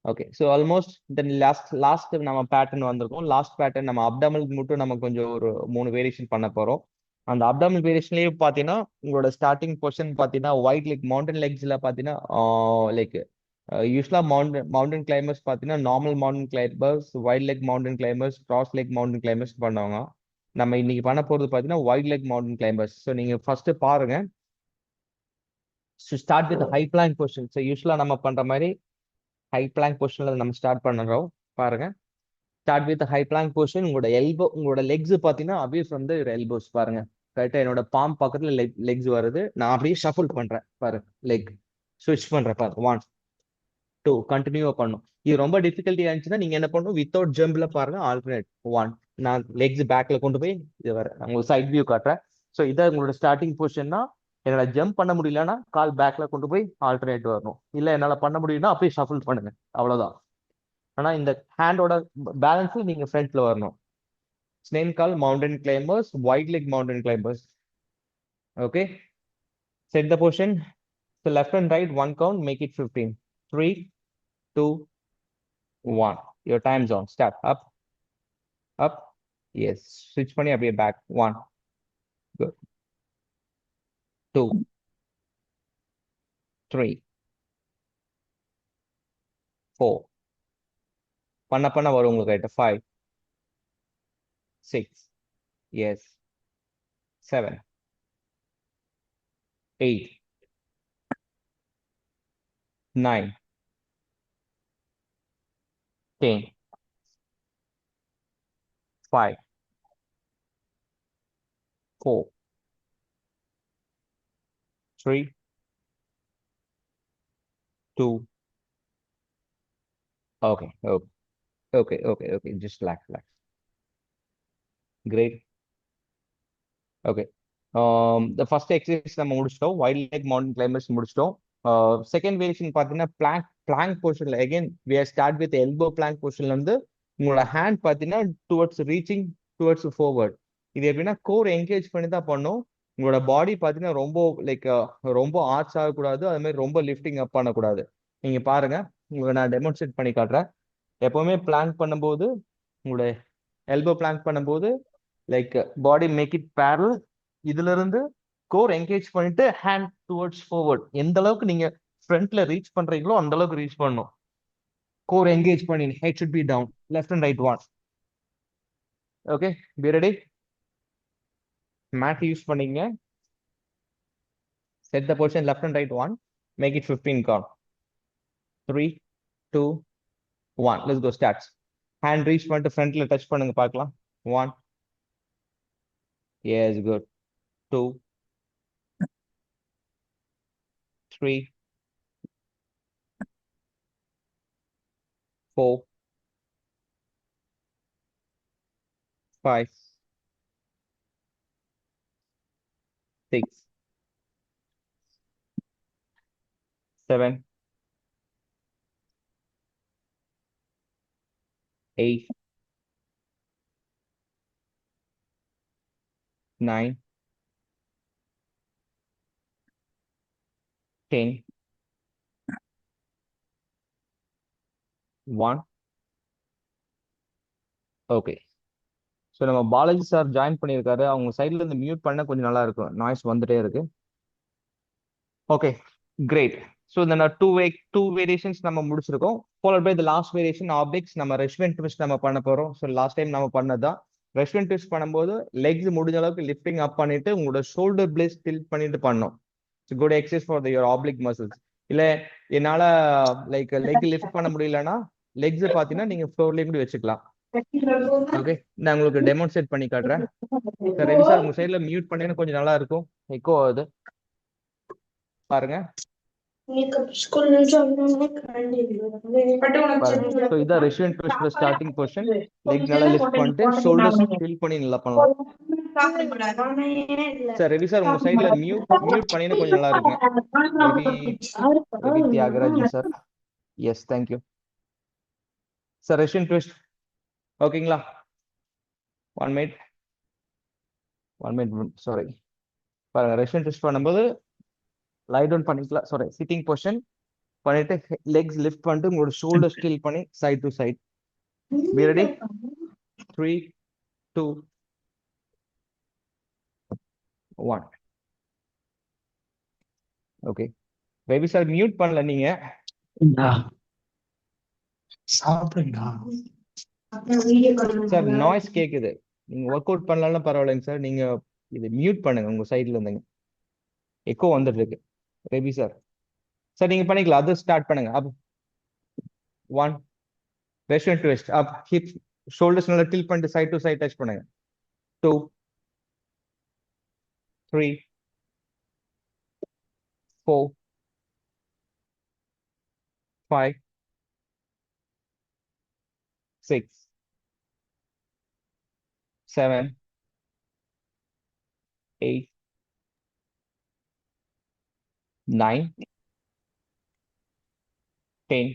Okay. So almost then last நம்ம பேட்டர்ன் வந்திருக்கோம். லாஸ்ட் பேட்டர்ன் நம்ம அப்டாமல் மட்டும் நம்ம கொஞ்சம் ஒரு 3 வேரியேஷன் பண்ண போறோம். அந்த அப்டாமல் வேரியேஷன்லயே பார்த்தீங்கன்னா உங்களோட ஸ்டார்டிங் பொசிஷன் பார்த்தீங்கன்னா ஒயிட் லெக் மவுண்டன் லெக்ஸ்ல பார்த்தீங்கன்னா லைக் யூஸ்வலா மவுண்டன் கிளைம்பர்ஸ் பார்த்தீங்கன்னா normal mountain climbers, wide leg mountain climbers, cross leg mountain climbers பண்ணுவாங்க. நம்ம இன்னைக்கு பண்ண போறது பார்த்தீங்கன்னா wide leg mountain climbers. So நீங்க ஃபர்ஸ்ட் பாருங்க. Start with high plank position. So யூஸ்வலா நம்ம பண்ற மாதிரி ஹை பிளாங்க் பொசிஷன்ல நம்ம ஸ்டார்ட் பண்ணுறோம். பாருங்க. Start with high plank position. உங்களோட எல்போ, உங்களோட லெக்ஸ் பார்த்தீங்கன்னா அவே ஃப்ரம் த எல்போஸ். பாருங்க. கரெக்டா என்னோட பாம் பக்கத்துல லெக்ஸ் வருது. நான் அப்படியே ஷஃபிள் பண்றேன். பாருங்க. லெக் ஸ்விட்ச் பண்றேன். பாருங்க. 1, 2 கண்டினியூவா பண்ணும். இது ரொம்ப டிஃபிகல்ட்டியா இருந்துச்சுன்னா நீங்க என்ன பண்ணணும், வித்தவுட் ஜம்ப்ல பாருங்க. ஆல்டர்னேட். 1. நான் லெக்ஸ் பேக்ல கொண்டு போய் இது வர உங்களுக்கு சைட் வியூ காட்டுறேன். ஸோ இதான் உங்களோட ஸ்டார்டிங் பொசிஷன்னா என்னால ஜம்ப் பண்ண முடியலன்னா கால் பேக்ல கொண்டு போய் ஆல்டர்னேட் வரணும். இல்ல என்னால பண்ண முடியும்னா அப்படியே ஷஃபிள் பண்ணுங்க. அவ்வளவுதான். ஆனா இந்த ஹேண்டோட பேலன்ஸ் நீங்க ஃப்ரண்ட்ல வரணும். Snail call mountain climbers, white leg mountain climbers. Okay. Set the position. So left and right, 1 count, make it 15. 3, 2, 1. Your time's on. Start. Up, up. Yes. Switch பண்ணி அப்படியே back. 1. Good. 2, 3, 4. பண்ண பண்ண வரும் உங்களுக்கு கிட்ட. 5, 6. Yes. 7, 8, 9, 10, 5, 4, 3, 2. Okay. Okay. Just relax, relax. Great. Okay. The first exercise நம்ம முடிச்சிட்டோம். வைல்ட் லெக் மவுண்டன் கிளைம்பர்ஸ் முடிச்சிட்டோம். செகண்ட் வேரியேஷன் பார்த்தீங்கன்னா பிளாங்க் பொசிஷன்ல again we are start with elbow plank பொசிஷன்ல இருந்து உங்களோட ஹேண்ட் பார்த்தீங்கன்னா டுவர்ட்ஸ் ரீச்சிங் டுவர்ட்ஸ் forward. இது எப்படின்னா கோர் என்கேஜ் பண்ணி தான் பண்ணும். உங்களோட பாடி பார்த்தீங்கன்னா ரொம்ப லைக் ரொம்ப ஆர்ச் ஆகக்கூடாது, அது மாதிரி ரொம்ப லிஃப்டிங் அப் பண்ணக்கூடாது. நீங்க பாருங்க, உங்களுக்கு நான் டெமான்ஸ்ட்ரேட் பண்ணி காட்டுறேன். எப்பவுமே பிளாங்க் பண்ணும்போது உங்களோட எல்போ பிளாங்க் பண்ணும்போது like body make it parallel. இதுல இருந்து கோர் என்கேஜ் பண்ணிட்டு ஹேண்ட் டுவர்ட்ஸ் ஃபார்வர்ட். எந்த அளவுக்கு நீங்க ஃப்ரண்ட்ல ரீச் பண்றீங்களோ அந்த அளவுக்கு ரீச் பண்ணணும். கோர் என்கேஜ் பண்ணி head should be down, left and right one. Okay, be ready. Mat use பண்ணீங்க. Set the position left and right one. Make it 15 count. 3, 2, 1. Let's go. Starts. Hand reach பண்ணிட்டு ஃப்ரண்ட்ல டச் பண்ணுங்க பார்க்கலாம். 1. Yes, good. 2, 3, 4, 5, 6, 7, 8, 9, 10, 1. ஓகே. ஸோ நம்ம பாலாஜி சார் ஜாயின் பண்ணியிருக்காரு. அவங்க சைட்ல இருந்து மியூட் பண்ண கொஞ்சம் நல்லா இருக்கும். நாய்ஸ் வந்துட்டே இருக்கு. Okay, great. ஸோ இந்த டூ வேரியேஷன்ஸ் நம்ம முடிச்சிருக்கோம். Followed by the last variation objects. நம்ம ரெஷ்வென்ட் ட்விஸ்ட் நம்ம பண்ண போறோம். ஸோ லாஸ்ட் டைம் நம்ம பண்ணதுதான். ரெஷ்வென்ட் ட்விஸ்ட் பண்ணும்போது லெக்ஸ் முடிஞ்ச அளவுக்கு லிஃப்டிங் அப் பண்ணிட்டு உங்களோட ஷோல்டர் பிளேஸ் டில்ட் பண்ணிட்டு பண்ணணும். It's good exercise for your oblique muscles. இல்ல என்னால லைக் லெக் லிஃப்ட் பண்ண முடியலன்னா லெக்ஸ் பாத்தீங்கன்னா நீங்க ஃப்ளோர்லயே கூட வச்சுக்கலாம். ஓகே, நான் உங்களுக்கு டெமான்ஸ்ட்ரேட் பண்ணி காட்டுறேன். சார் ரவி சார் உங்க சைட்ல மியூட் பண்ணீங்கன்னா கொஞ்சம் நல்லா இருக்கும். எக்கோ ஆகுது பாருங்க. ஸோ இதான் ரெஷ்வென்ட் ட்விஸ்ட் ஸ்டார்டிங் பொசிஷன். லெக் நல்லா லிஃப்ட் பண்ணிட்டு ஷோல்டர்ஸ் ஃபில் பண்ணி நல்லா பண்ணலாம். சார் ரவி சார் உங்க சைட்ல மியூட் பண்ணீங்கன்னா கொஞ்சம் நல்லா இருக்குங்க. Ravi Thiyagarajan sir. Yes, thank you sir. Russian twist ஓகேங்களா? One minute sorry. பாருங்க, ரெஷ்வென்ட் ட்விஸ்ட் பண்ணும்போது லை டவுன் பண்ணிக்கலாம். சாரி, சிட்டிங் பொசிஷன் பண்ணிட்டு லெக்ஸ் லிஃப்ட் பண்ணிட்டு உங்களோட ஷோல்டர் ஸ்டில் பண்ணி side to side. Be ready. 3, 2, 1. Okay, baby sir mute பண்ணல நீங்க. சாப்பிடுங்கடா. சார் நாய்ஸ் கேக்குது. நீங்க ஒர்க் அவுட் பண்ணலாம் பரவாயில்லைங்க சார். நீங்க இது மியூட் பண்ணுங்க உங்க சைட்ல இருந்துங்க. எக்கோ வந்துட்டு இருக்கு. பேபி சார் சார் நீங்க பண்ணிக்கலாம். அது ஸ்டார்ட் பண்ணுங்க. அப் 1. ரெஷ்வென்ட் ட்விஸ்ட் அப் ஹிப் ஷோல்டர்ஸ் நல்லா டில்ட் பண்ணிட்டு சைட் டு சைட் டச் பண்ணுங்க. 2, 3, 4, 5, 6, 7, 8, 9, 10,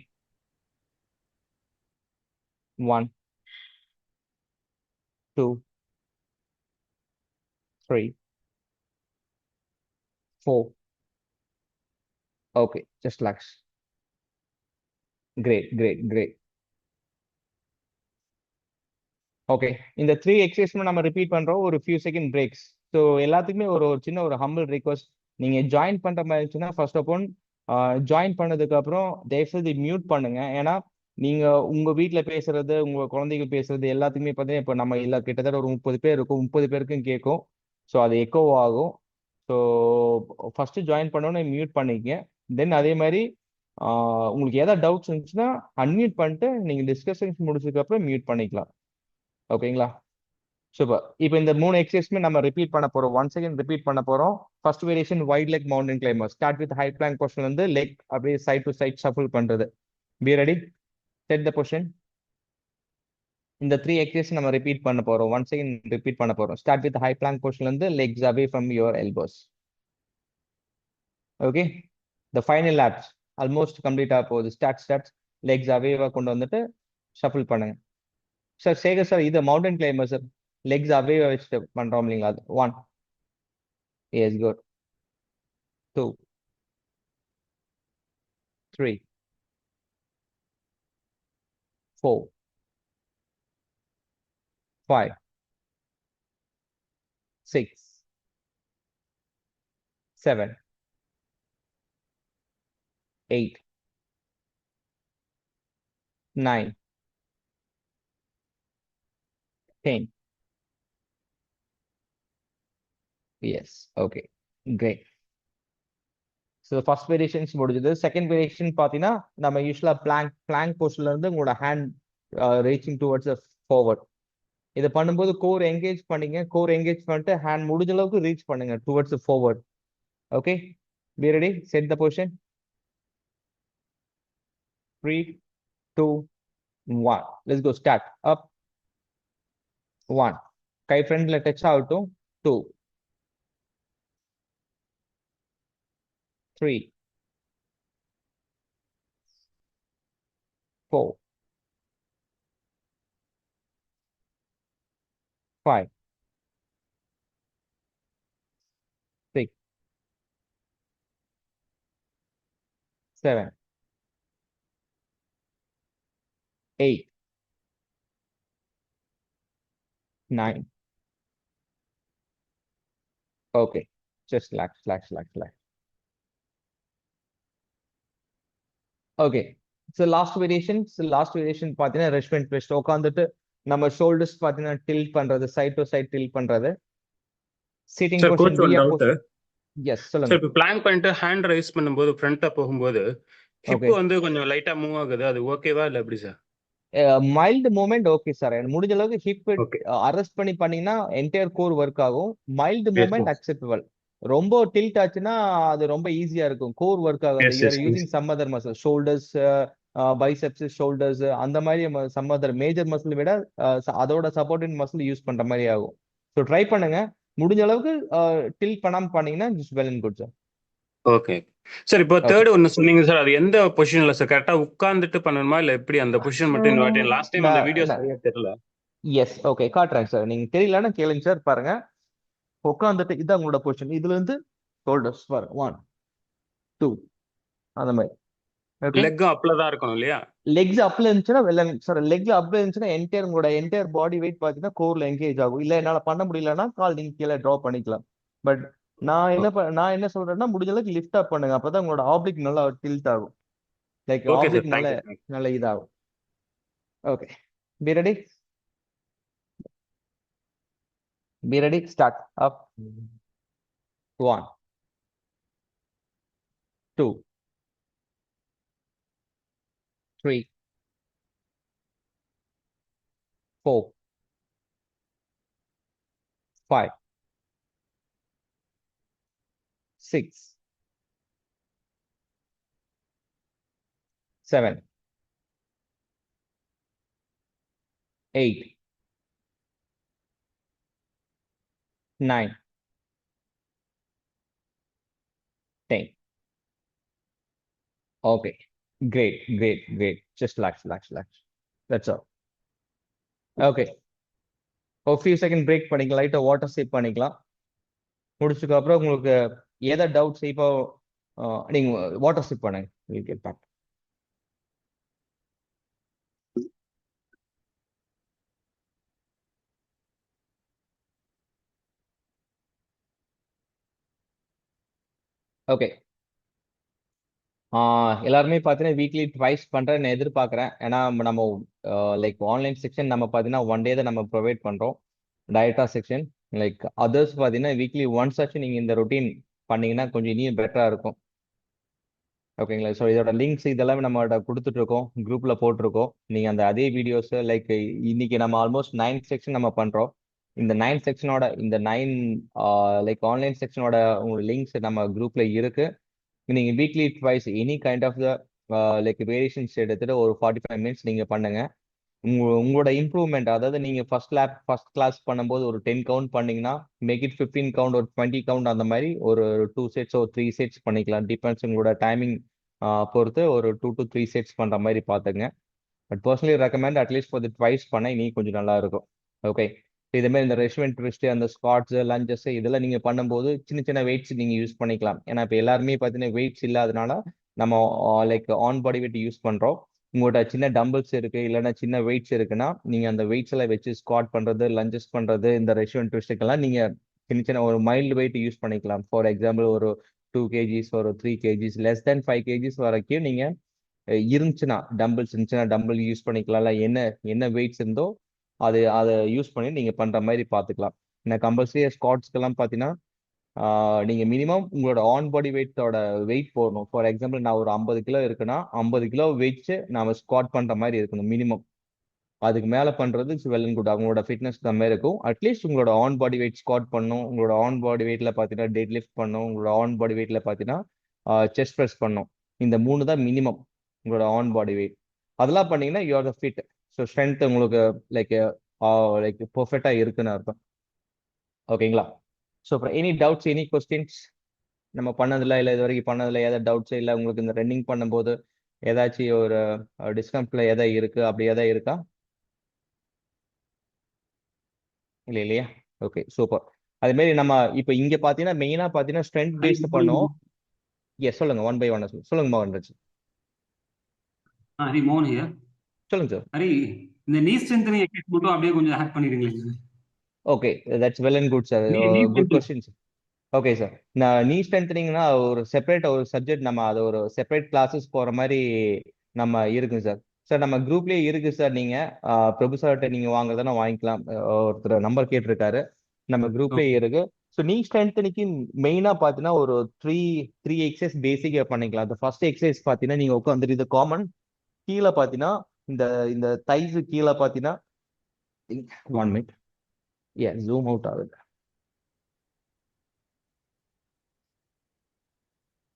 1, 2, 3, 4. Okay, just relax. Great. Okay, இந்த 3 எக்ஸசைஸ் நம்ம ரிப்பீட் பண்றோம். ஒரு ஃபியூ செகண்ட் பிரேக்ஸ். ஸோ எல்லாத்துக்குமே ஒரு சின்ன ஒரு ஹம்பிள் ரிக்வஸ்ட். நீங்க ஜாயின் பண்ற மாதிரி இருந்துச்சுன்னா ஃபர்ஸ்ட் ஆஃப் ஆல் ஜாயின் பண்ணதுக்கு அப்புறம் தயவுசெய்து மியூட் பண்ணுங்க. ஏன்னா நீங்க உங்க வீட்ல பேசுறது, உங்க குழந்தைகள் பேசுறது எல்லாத்துக்குமே பார்த்தீங்கன்னா இப்போ நம்ம எல்லா கிட்டத்தட்ட ஒரு 30 பேர் இருக்கும். 30 பேருக்கும் கேட்கும். ஸோ அது எக்கோ ஆகும். ஸோ ஃபர்ஸ்ட் ஜாயின் பண்ணோன்னே மியூட் பண்ணிக்கங்க. தென் அதே மாதிரி உங்களுக்கு ஏதாவது டவுட்ஸ் இருந்துச்சுன்னா அன்மியூட் பண்ணிட்டு நீங்க டிஸ்கஷன்ஸ் முடிச்சதுக்கு அப்புறம் மியூட் பண்ணிக்கலாம். ஓகேங்களா? சூப்பர். இப்போ இந்த 3 எக்ஸசைஸ்மே நம்ம ரிப்பீட் பண்ண போறோம். ஒன்ஸ் அகைன் ரிப்பீட் பண்ண போறோம். First variation wide leg mountain climber. Start with high plank position வந்து லெக் அப்படியே சைட் டு சைட் ஷஃபிள் பண்றது. Be ready. Set the position. இந்த 3 எக்ஸசைஸ் நம்ம ரிப்பீட் பண்ண போறோம். ஒன்ஸ் அகைன் ரிப்பீட் பண்ண போறோம். Start with high plank position வந்து legs away from your elbows. Okay, the final laps almost complete ஆக போகுது. ஸ்டார்ட் லெக்ஸ் அவேவா கொண்டு வந்துட்டு ஷஃபிள் பண்ணுங்க. சார் சேகர் சார், இது mountain climber sir. legs away வச்சுட்டு பண்றோம் இல்லைங்களா அது 1 yes good 2 3 4 5 6 7 8 9 10 yes okay great so the first variations முடிஞ்சது செகண்ட் வேரியேஷன் பாத்தீங்கன்னா நம்ம யூஸ்வலா பிளாங்க் பொசிஷன்ல இருந்து உங்களோட ஹேண்ட் ரீச்சிங் டுவர்ட்ஸ் ஃபார்வர்ட் இதை பண்ணும்போது கோர் என்கேஜ் பண்ணீங்க கோர் என்கேஜ் பண்ணிட்டு ஹேண்ட் முடிஞ்ச அளவுக்கு ரீச் பண்ணுங்க towards forward okay be ready set the position 3 2 1 let's go start up 1 கை ஃப்ரண்ட்ல டச் ஆகட்டும் 2 3 4 5 6 7 8 9 okay just relax okay so last variation பாத்தீங்கன்னா ரெஸ்ட்மென்ட் ட்விஸ்ட் உட்காந்துட்டு நம்ம ஷோல்டர்ஸ் பாத்தீங்கன்னா டில்ட் பண்றது சைட் டு சைட் டில்ட் பண்றது சிட்டிங் சார் பொசிஷன் கோச் ஒரு டவுட் எஸ் சார் சொல்லுங்க இப்போ பிளாங்க் பண்ணிட்டு ஹேண்ட் ரைஸ் பண்ணும்போது ஃப்ரண்ட்டா போகும்போது ஹிப் ஓகே வந்து கொஞ்சம் லைட்டா மூவ் ஆகுது அது ஓகேவா இல்ல எப்படி sir mild movement okay sir முடிஞ்ச அளவுக்கு ஹிப் ஓகே அரெஸ்ட் பண்ணீங்கன்னா என்டையர் கோர் ஒர்க் ஆகும் மைல்டு எஸ் மூமெண்ட் அக்செப்டபிள் ரொம்ப டில்ட் ஆச்சுன்னா அது ரொம்ப ஈஸியா இருக்கும் கோர் ஒர்க் ஆகும் yes you are yes using some other muscle shoulders biceps shoulders அந்த மாதிரி சம் அதர் மேஜர் மசில் விட அதோட சப்போர்ட்டிங் மசில் யூஸ் பண்ற மாதிரி ஆகும் ஸோ ட்ரை பண்ணுங்க முடிஞ்ச அளவுக்கு டில்ட் பண்ணாம பண்ணீங்கன்னா just well and good sir okay sir இப்போ ஓகே தேர்ட் ஒன்னு சொன்னீங்க சார் அது எந்த பொசிஷன்ல சார் கரெக்டா உட்கார்ந்துட்டு பண்ணணுமா இல்ல எப்படி அந்த பொசிஷன் மட்டும் இந்த வாட்டி லாஸ்ட் டைம் அந்த வீடியோ சரியா தெரியல எஸ் ஓகே காட்டுறேன் சார் நீங்க தெரியலன்னா கேளுங்க சார் பாருங்க உட்காந்துட்டு இதான் உங்களோட பொசிஷன் இதுல இருந்து ஷோல்டர்ஸ் பாருங்க 1 2 அந்த மாதிரி ஓகே லெக்கும் அப்ல தான் இருக்கணும் இல்லையா லெக்ஸ் அப்ல இருந்துச்சுன்னா வெள்ள சார் லெக்ல அப்ல இருந்துச்சுன்னா உங்களோட என்டையர் பாடி வெயிட் பாத்தீங்கன்னா கோர்ல எங்கேஜ் ஆகும் இல்ல என்னால பண்ண முடியலன்னா கால் நீங்க கீழே ட்ராப் பண்ணிக்கலாம் பட் நான் என்ன சொல்றேன்னா முடிஞ்ச அளவுக்கு லிஃப்ட் அப் பண்ணுங்க அப்பதான் உங்களோட ஆப்ளிக் நல்லா டில்ட் ஆகும் like okay sir oblique thank you நல்ல இதாகும் okay be ready start up 1 2 3 4 5 6 7 8 9 10 okay great just relax that's all okay ஒரு few செகண்ட் பிரேக் பண்ணிக்கலாம் லைட்டா வாட்டர் சிப் பண்ணிக்கலாம் முடிச்சதுக்கு அப்புறம் உங்களுக்கு ஏதா டவுட்ஸ் இப்போ நீங்க வாட்டர் சிப் பண்ணுங்க we'll get back ஓகே எல்லாருமே பார்த்தீங்கன்னா வீக்லி ட்வைஸ் பண்றேன்னு எதிர்பார்க்குறேன் ஏன்னா நம்ம லைக் ஆன்லைன் செக்ஷன் நம்ம பார்த்தீங்கன்னா ஒன் டே தான் நம்ம ப்ரொவைட் பண்றோம் டயட்டா செக்ஷன் லைக் அதர்ஸ் பார்த்தீங்கன்னா வீக்லி ஒன்ஸ் ஆச்சும் நீங்க இந்த ரொட்டீன் பண்ணீங்கன்னா கொஞ்சம் இனியும் பெட்டரா இருக்கும் ஓகேங்களா ஸோ இதோட லிங்க்ஸ் இதெல்லாமே நம்ம கொடுத்துட்டு இருக்கோம் குரூப்ல போட்டிருக்கோம் நீங்க அந்த அதே வீடியோஸ் லைக் இன்னைக்கு நம்ம ஆல்மோஸ்ட் 9 செக்ஷன் நம்ம பண்றோம் இந்த 9 செக்ஷனோட இந்த 9 லைக் ஆன்லைன் செக்ஷனோட உங்க லிங்க்ஸ் நம்ம குரூப்ல இருக்கு நீங்க weekly twice any kind of the like variations எடுத்துட்டு ஒரு 45 மினிட்ஸ் நீங்க பண்ணுங்க உங்களோட இம்ப்ரூவ்மெண்ட் அதாவது நீங்க ஃபர்ஸ்ட் கிளாஸ் பண்ணும்போது ஒரு 10 கவுண்ட் பண்ணீங்கன்னா மேக் இட் 15 கவுண்ட் ஒரு 20 கவுண்ட் அந்த மாதிரி ஒரு 2 செட்ஸ் ஒரு 3 செட்ஸ் பண்ணிக்கலாம் டிபெண்ட்ஸ் உங்களோட டைமிங் பொறுத்து ஒரு 2 to 3 செட்ஸ் பண்ற மாதிரி பாத்துங்க but personally recommend at least for twice பண்ண இனி கொஞ்சம் நல்லா இருக்கும் ஓகே இதே மாதிரி இந்த ரெஸ்ட்மெண்ட் ட்விஸ்ட், அந்த ஸ்குவாட்ஸ், லஞ்சஸ் இதெல்லாம் நீங்க பண்ணும்போது சின்ன சின்ன வெயிட்ஸ் நீங்க யூஸ் பண்ணிக்கலாம். ஏன்னா இப்போ எல்லாருமே பார்த்தீங்கன்னா வெயிட்ஸ் இல்லாதனால நம்ம like on body weight use பண்றோம். உங்கள்கிட்ட சின்ன டம்பிள்ஸ் இருக்கு, இல்லைன்னா சின்ன வெயிட்ஸ் இருக்குன்னா நீங்க அந்த வெயிட்ஸ் எல்லாம் வச்சு ஸ்குவாட் பண்றது, லஞ்சஸ் பண்றது, இந்த ரெஸ்ட்மெண்ட் ட்விஸ்ட்டுக்கெல்லாம் நீங்க சின்ன சின்ன ஒரு மைல்டு வெயிட் யூஸ் பண்ணிக்கலாம். ஃபார் எக்ஸாம்பிள் ஒரு 2 kgs, ஒரு 3 kgs, லெஸ் தென் 5 kgs வரைக்கும் நீங்க இருந்துச்சுன்னா டம்பிள்ஸ் இருந்துச்சுன்னா டம்பிள் யூஸ் பண்ணிக்கலாம். என்ன என்ன வெயிட்ஸ் இருந்தோ அதை யூஸ் பண்ணி நீங்க பண்ற மாதிரி பார்த்துக்கலாம். ஏன்னா கம்பல்சரி ஸ்குவாட்ஸ்க்கெல்லாம் பார்த்தீங்கன்னா நீங்க மினிமம் உங்களோட ஆன் பாடி வெயிட்டோட வெயிட் போடணும். ஃபார் எக்ஸாம்பிள் நான் ஒரு 50 கிலோ இருக்குன்னா 50 கிலோ வச்சு நாம ஸ்குவாட் பண்ற மாதிரி இருக்கணும் மினிமம். அதுக்கு மேல பண்றது வெல் அண்ட் குட், அவங்களோட ஃபிட்னஸ் மாதிரி இருக்கும். அட்லீஸ்ட் உங்களோட ஆன் பாடி வெயிட் ஸ்குவாட் பண்ணும், உங்களோட ஆன் பாடி வெயிட்ல பார்த்தீங்கன்னா டெட் லிஃப்ட் பண்ணும், உங்களோட ஆன் பாடி வெயிட்ல பார்த்தீங்கன்னா செஸ்ட் ப்ரெஸ் பண்ணும். இந்த 3 தான் மினிமம் உங்களோட ஆன் பாடி வெயிட். அதெல்லாம் பண்ணீங்கன்னா you are the fit. So strength உங்களுக்கு லைக் லைக் பெர்ஃபெக்டா இருக்குன்னு அர்த்தம். ஓகேங்களா? ஸோ அப்புறம் எனி டவுட்ஸ், எனி கொஸ்டின்ஸ்? நம்ம பண்ணதில்ல, இல்லை இது வரைக்கும் பண்ணதில்ல, ஏதாவது டவுட்ஸ் இல்லை உங்களுக்கு இந்த ரன்னிங் பண்ணும்போது ஏதாச்சும் ஒரு டிஸ்கம்ஃபர்ட்ல எதாவது இருக்கு, அப்படி எதாவது இருக்கா? இல்லை இல்லையா? Okay super. அதே மாதிரி நம்ம இப்போ இங்க பாத்தீங்கன்னா மெயினா பாத்தீங்கன்னா ஸ்ட்ரென்த் பேஸ்ட் பண்ணுவோம். எஸ் சொல்லுங்க, ஒன் பை ஒன் சொல்லுங்க மோகன் ராஜ். ஹரி மோகன் ஹியர். சொல்லுங்க சார். ஹரி, இந்த நீ ஸ்ட்ரென்த்னிங் எக்ஸசைஸ் மட்டும் அப்படியே கொஞ்சம் ஆட் பண்ணிடுங்களேன். Okay, that's well and good sir, good question. Okay sir, நான் நீ ஸ்ட்ரென்த்னிங்னா ஒரு செப்பரேட் ஒரு சப்ஜெக்ட், நம்ம அது ஒரு செப்பரேட் கிளாஸஸ் போற மாதிரி நம்ம இருக்குங்க சார். சார் நம்ம குரூப்லயே இருக்கு சார், நீங்க பிரபு சார்கிட்ட நீங்க வாங்குறதுனா வாங்கிக்கலாம். ஒருத்தர் நம்பர் கேட்டிருக்காரு, நம்ம குரூப்லயே இருக்கு. ஸோ நீ ஸ்ட்ரென்த்னிக்கு மெயினா பாத்தீங்கன்னா ஒரு த்ரீ எக்ஸசைஸ் பேசிக்கா பண்ணிக்கலாம். அந்த ஃபர்ஸ்ட் எக்ஸசைஸ் பாத்தீங்கன்னா நீங்க உட்காந்துட்டு, இது காமன், கீழே பாத்தீங்கன்னா இந்த இந்த தைஸ் கீழே பாத்தீங்கன்னா 1 minute, ஜூம் அவுட் ஆகுது.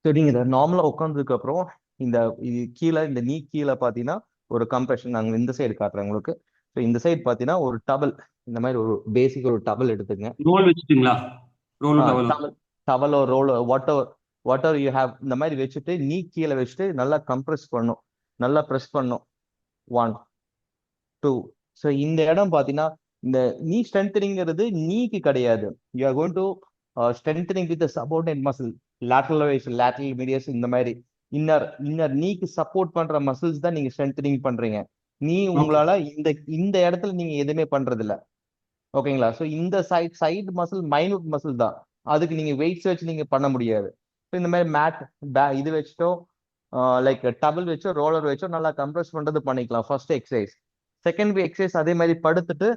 ஸோ நீங்க இதை நார்மலா உட்காந்ததுக்கு அப்புறம் இந்த இது கீழே, இந்த நீ கீழே பாத்தீங்கன்னா ஒரு கம்ப்ரெஷன், நாங்கள் இந்த சைடு காட்டுறேன் உங்களுக்கு. ஸோ இந்த சைடு பாத்தீங்கன்னா ஒரு டபல், இந்த மாதிரி ஒரு பேசிக் ஒரு டபல் எடுத்துங்க. ரோல் வச்சுட்டீங்களா? ரோல் டவலோ ரோலோ வாட் எவர் யூ ஹேவ், இந்த மாதிரி வச்சுட்டு நீ கீழே வச்சுட்டு நல்லா கம்ப்ரெஸ் பண்ணும், நல்லா ப்ரெஸ் பண்ணும். 1 2. ஸோ இந்த இடம் பாத்தீங்கன்னா இந்த நீ ஸ்ட்ரென்த்னிங்கிறது நீக்கு கிடையாது. You are going to strengthening with supported muscle, lateral medius, இந்த மாதிரி இன்னர் நீக்கு சப்போர்ட் பண்ற மசில்ஸ் தான் நீங்க ஸ்ட்ரென்த்னிங் பண்றீங்க. நீ உங்களால இந்த இடத்துல நீங்க எதுவுமே பண்றது இல்ல. ஓகேங்களா? ஸோ இந்த சைடு மசில் மைனூட் மசில் தான், அதுக்கு நீங்க வெயிட்ஸ் வச்சு நீங்க பண்ண முடியாது. ஸோ இந்த மாதிரி மேட் இது வச்சுட்டோ லைக் டபுள் வச்சோ ரோலர் வச்சோ நல்லா கம்ப்ரெஸ் பண்றது பண்ணிக்கலாம். First exercise. செகண்ட் எக்ஸசைஸ் அதே மாதிரி படுத்துட்டு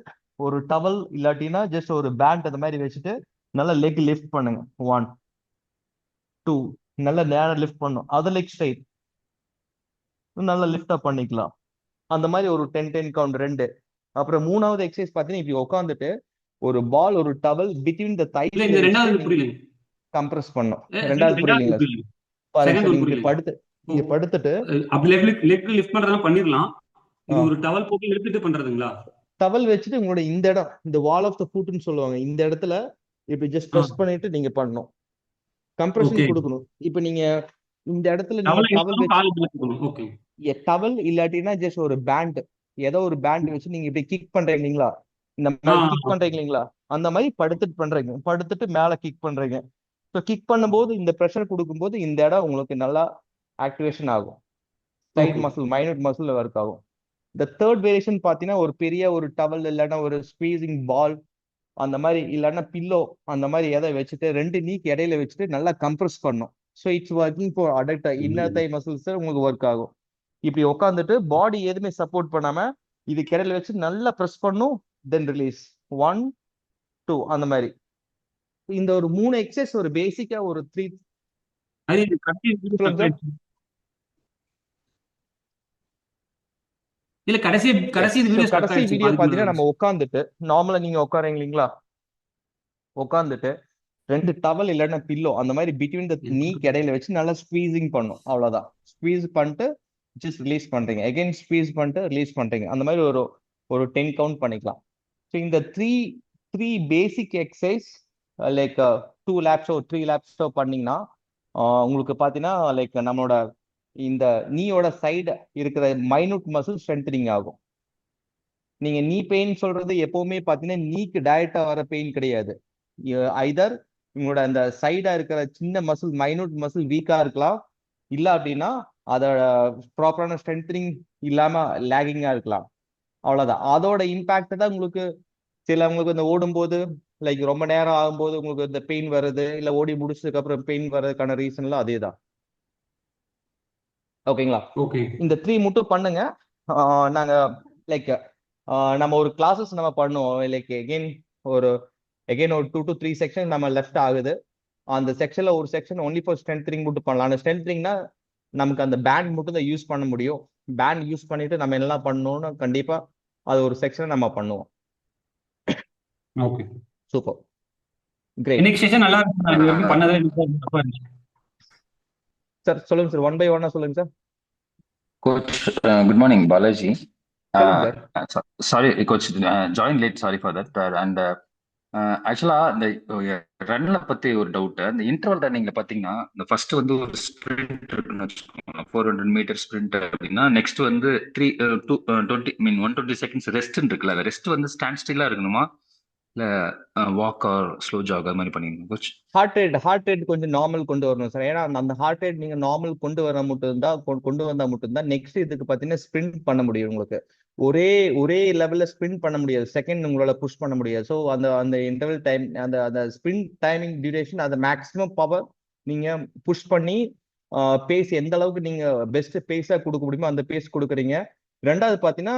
ஒரு டவல் இல்லாட்டினா ஜஸ்ட் ஒரு பேண்ட் அந்த மாதிரி வச்சுட்டு நல்லா லெக் லிஃப்ட் பண்ணுங்க. 1 2, நல்லா நேரம் லிஃப்ட் பண்ணும், அது லெக் ஸ்ட்ரைட் நல்லா லிஃப்ட் அப் பண்ணிக்கலாம். அந்த மாதிரி ஒரு 10 கவுண்ட் 2. அப்புறம் மூணாவது எக்ஸசைஸ் பார்த்தீங்கன்னா இப்படி உட்காந்துட்டு ஒரு பால், ஒரு டவல் பிட்வீன் த தைஸ் கம்ப்ரஸ் பண்ணும். ரெண்டாவது புரியலீங்களா? இங்க படுத்துட்டு அப்படி லெக் லிஃப்ட் பண்றதெல்லாம் பண்ணிரலாம். இது ஒரு டவல் போட்டு இழுத்துட்டு பண்றதுங்களா? டவல் வச்சுட்டு உங்களோட இந்த இடம், இந்த வால் ஆஃப் த ஃபுட்னு சொல்லுவாங்க, இந்த இடத்துல இப்படி ஜஸ்ட் பிரஸ் பண்ணிட்டு நீங்க பண்ணணும், கம்ப்ரஷன் கொடுக்கணும். இப்போ நீங்க இந்த இடத்துல டவல் இல்லாட்டினா ஜஸ்ட் ஒரு பேண்ட், ஏதோ ஒரு பேண்ட் வச்சு நீங்க இப்படி கிக் பண்றீங்க இல்லைங்களா, இந்த மாதிரி கிக் பண்றீங்க இல்லைங்களா, அந்த மாதிரி படுத்துட்டு பண்றீங்க, படுத்துட்டு மேல கிக் பண்றீங்க. ஸோ கிக் பண்ணும்போது இந்த ப்ரெஷர் கொடுக்கும்போது இந்த இடம் உங்களுக்கு நல்லா ஆக்டிவேஷன் ஆகும், side muscle minute muscle work ஆகும். இந்த தேர்ட் வேரியேஷன் பாத்தீங்கன்னா ஒரு பெரிய ஒரு டவல் இல்லைன்னா ஒரு ஸ்குவீசிங் பால் அந்த மாதிரி, இல்லைன்னா பில்லோ அந்த மாதிரி எதை வச்சுட்டு 2 நீக்கு இடையில வச்சுட்டு நல்லா கம்ப்ரெஸ் பண்ணும். So it's working for adult inner Thai muscles உங்களுக்கு ஒர்க் ஆகும். இப்படி உட்காந்துட்டு பாடி எதுவுமே சப்போர்ட் பண்ணாம இதுக்கு இடையில வச்சு நல்லா ப்ரெஸ் பண்ணும், தென் ரிலீஸ் 1 2 அந்த மாதிரி. இந்த ஒரு 3 எக்ஸசைஸ் ஒரு பேசிக்கா ஒரு 3. இல்ல கடைசி வீடியோ பாத்தீங்கன்னா நம்ம உட்காந்துட்டு நார்மலா நீங்க உட்காரீங்க இல்லைங்களா, உட்காந்துட்டு 2 டவல் இல்லைன்னா பில்லோ அந்த மாதிரி பிட்வீன் த நீக்கு இடையில வச்சு நல்லா ஸ்குவீசிங் பண்ணும். அவ்வளவுதான், ஸ்குவீஸ் பண்ணிட்டு ஜஸ்ட் ரிலீஸ் பண்றீங்க, அகைன் ஸ்குவீஸ் பண்ணிட்டு ரிலீஸ் பண்றீங்க. அந்த மாதிரி ஒரு 10 கவுண்ட் பண்ணிக்கலாம். ஸோ இந்த த்ரீ பேசிக் எக்ஸசைஸ் லைக் 2 laps 3 laps பண்ணீங்கன்னா உங்களுக்கு பாத்தீங்கன்னா லைக் நம்மளோட இந்த நீயோட சைடு இருக்கிற மைனூட் மசில் ஸ்ட்ரென்த்னிங் ஆகும். நீங்க நீ பெயின் சொல்றது எப்பவுமே பாத்தீங்கன்னா நீக்கு டைரக்டா வர பெயின் கிடையாது. ஐதர் உங்களோட அந்த சைடா இருக்கிற சின்ன மசில் மைனூட் மசில் வீக்கா இருக்கலாம், இல்ல அப்படின்னா அதோட ப்ராப்பரான ஸ்ட்ரென்தனிங் இல்லாம லேகிங்கா இருக்கலாம். அவ்வளவுதான். அதோட இம்பாக்ட் தான் உங்களுக்கு சிலவங்களுக்கு இந்த ஓடும்போது லைக் ரொம்ப நேரம் ஆகும்போது உங்களுக்கு இந்த பெயின் வருது, இல்ல ஓடி முடிச்சதுக்கு அப்புறம் பெயின் வர்றதுக்கான ரீசன்லாம் அதே தான். ஓகேங்களா? ஓகே இந்த 3 மட்டும் பண்ணுங்க. நாங்க லைக் நம்ம ஒரு கிளாஸஸ் நம்ம பண்ணுவோம். லைக் ஒரு எகைன் ஒரு 2 to 3 செக்ஷன் நம்ம லெஃப்ட் ஆகுது. அந்த செக்ஷன்ல ஒரு செக்ஷன் ஒன்லி ஃபார் ஸ்ட்ரென்த்னிங் மட்டும் பண்ணலாம். அந்த ஸ்ட்ரென்த்னிங்னா நமக்கு அந்த பேண்ட் மட்டும் தான் யூஸ் பண்ண முடியும். பேண்ட் யூஸ் பண்ணிட்டு நம்ம என்னெல்லாம் பண்ணணும்னு கண்டிப்பா அது ஒரு செக்ஷன் நம்ம பண்ணுவோம். Okay super, great. இன்னைக்கு செஷன் நல்லா இருக்கு. நான் இது வரைக்கும் பண்ணதே இல்லை. சார் சொல்லுங்க சார், 1 by 1 சொல்லுங்க sir. Coach, good morning, Balaji. சொல்லுங்க sir. Sorry, Coach, joined late. Sorry for that. Actually, இந்த ரன்ல பத்தி ஒரு டவுட். இந்த இன்டர்வல் ரன்னிங்ல பாத்தீங்கன்னா, இந்த ஃபர்ஸ்ட் வந்து ஒரு ஸ்பிரிண்ட் இருக்குன்னு வச்சுக்கோங்க, 400 மீட்டர் ஸ்பிரிண்ட் அப்படின்னா, நெக்ஸ்ட் வந்து 120 செகண்ட்ஸ் ரெஸ்ட் இருக்குல்ல, அந்த ரெஸ்ட் வந்து ஸ்டாண்ட் ஸ்டில்லா இருக்கணுமா, இல்ல வாக் ஆர் ஸ்லோ ஜாக் அது மாதிரி பண்ணிக்கணும் கோச்? ஹார்ட் ரேட் கொஞ்சம் நார்மல் கொண்டு வரணும் சார். ஏன்னா அந்த ஹார்ட் ரேட் நீங்க நார்மல் கொண்டு வந்தா மட்டும்தான் நெக்ஸ்ட் இதுக்கு பாத்தீங்கன்னா ஸ்பிரிண்ட் பண்ண முடியும். உங்களுக்கு ஒரே லெவல்ல ஸ்பிரிண்ட் பண்ண முடியாது, செகண்ட் உங்களால புஷ் பண்ண முடியாது. ஸோ அந்த அந்த இன்டர்வல் டைம் அந்த அந்த ஸ்பிரிண்ட் டைமிங் டியூரேஷன் அந்த மேக்ஸிமம் பவர் நீங்க புஷ் பண்ணி பேஸ் எந்த அளவுக்கு நீங்க பெஸ்ட் பேஸா கொடுக்க முடியுமோ அந்த பேஸ் கொடுக்குறீங்க. ரெண்டாவது பாத்தீங்கன்னா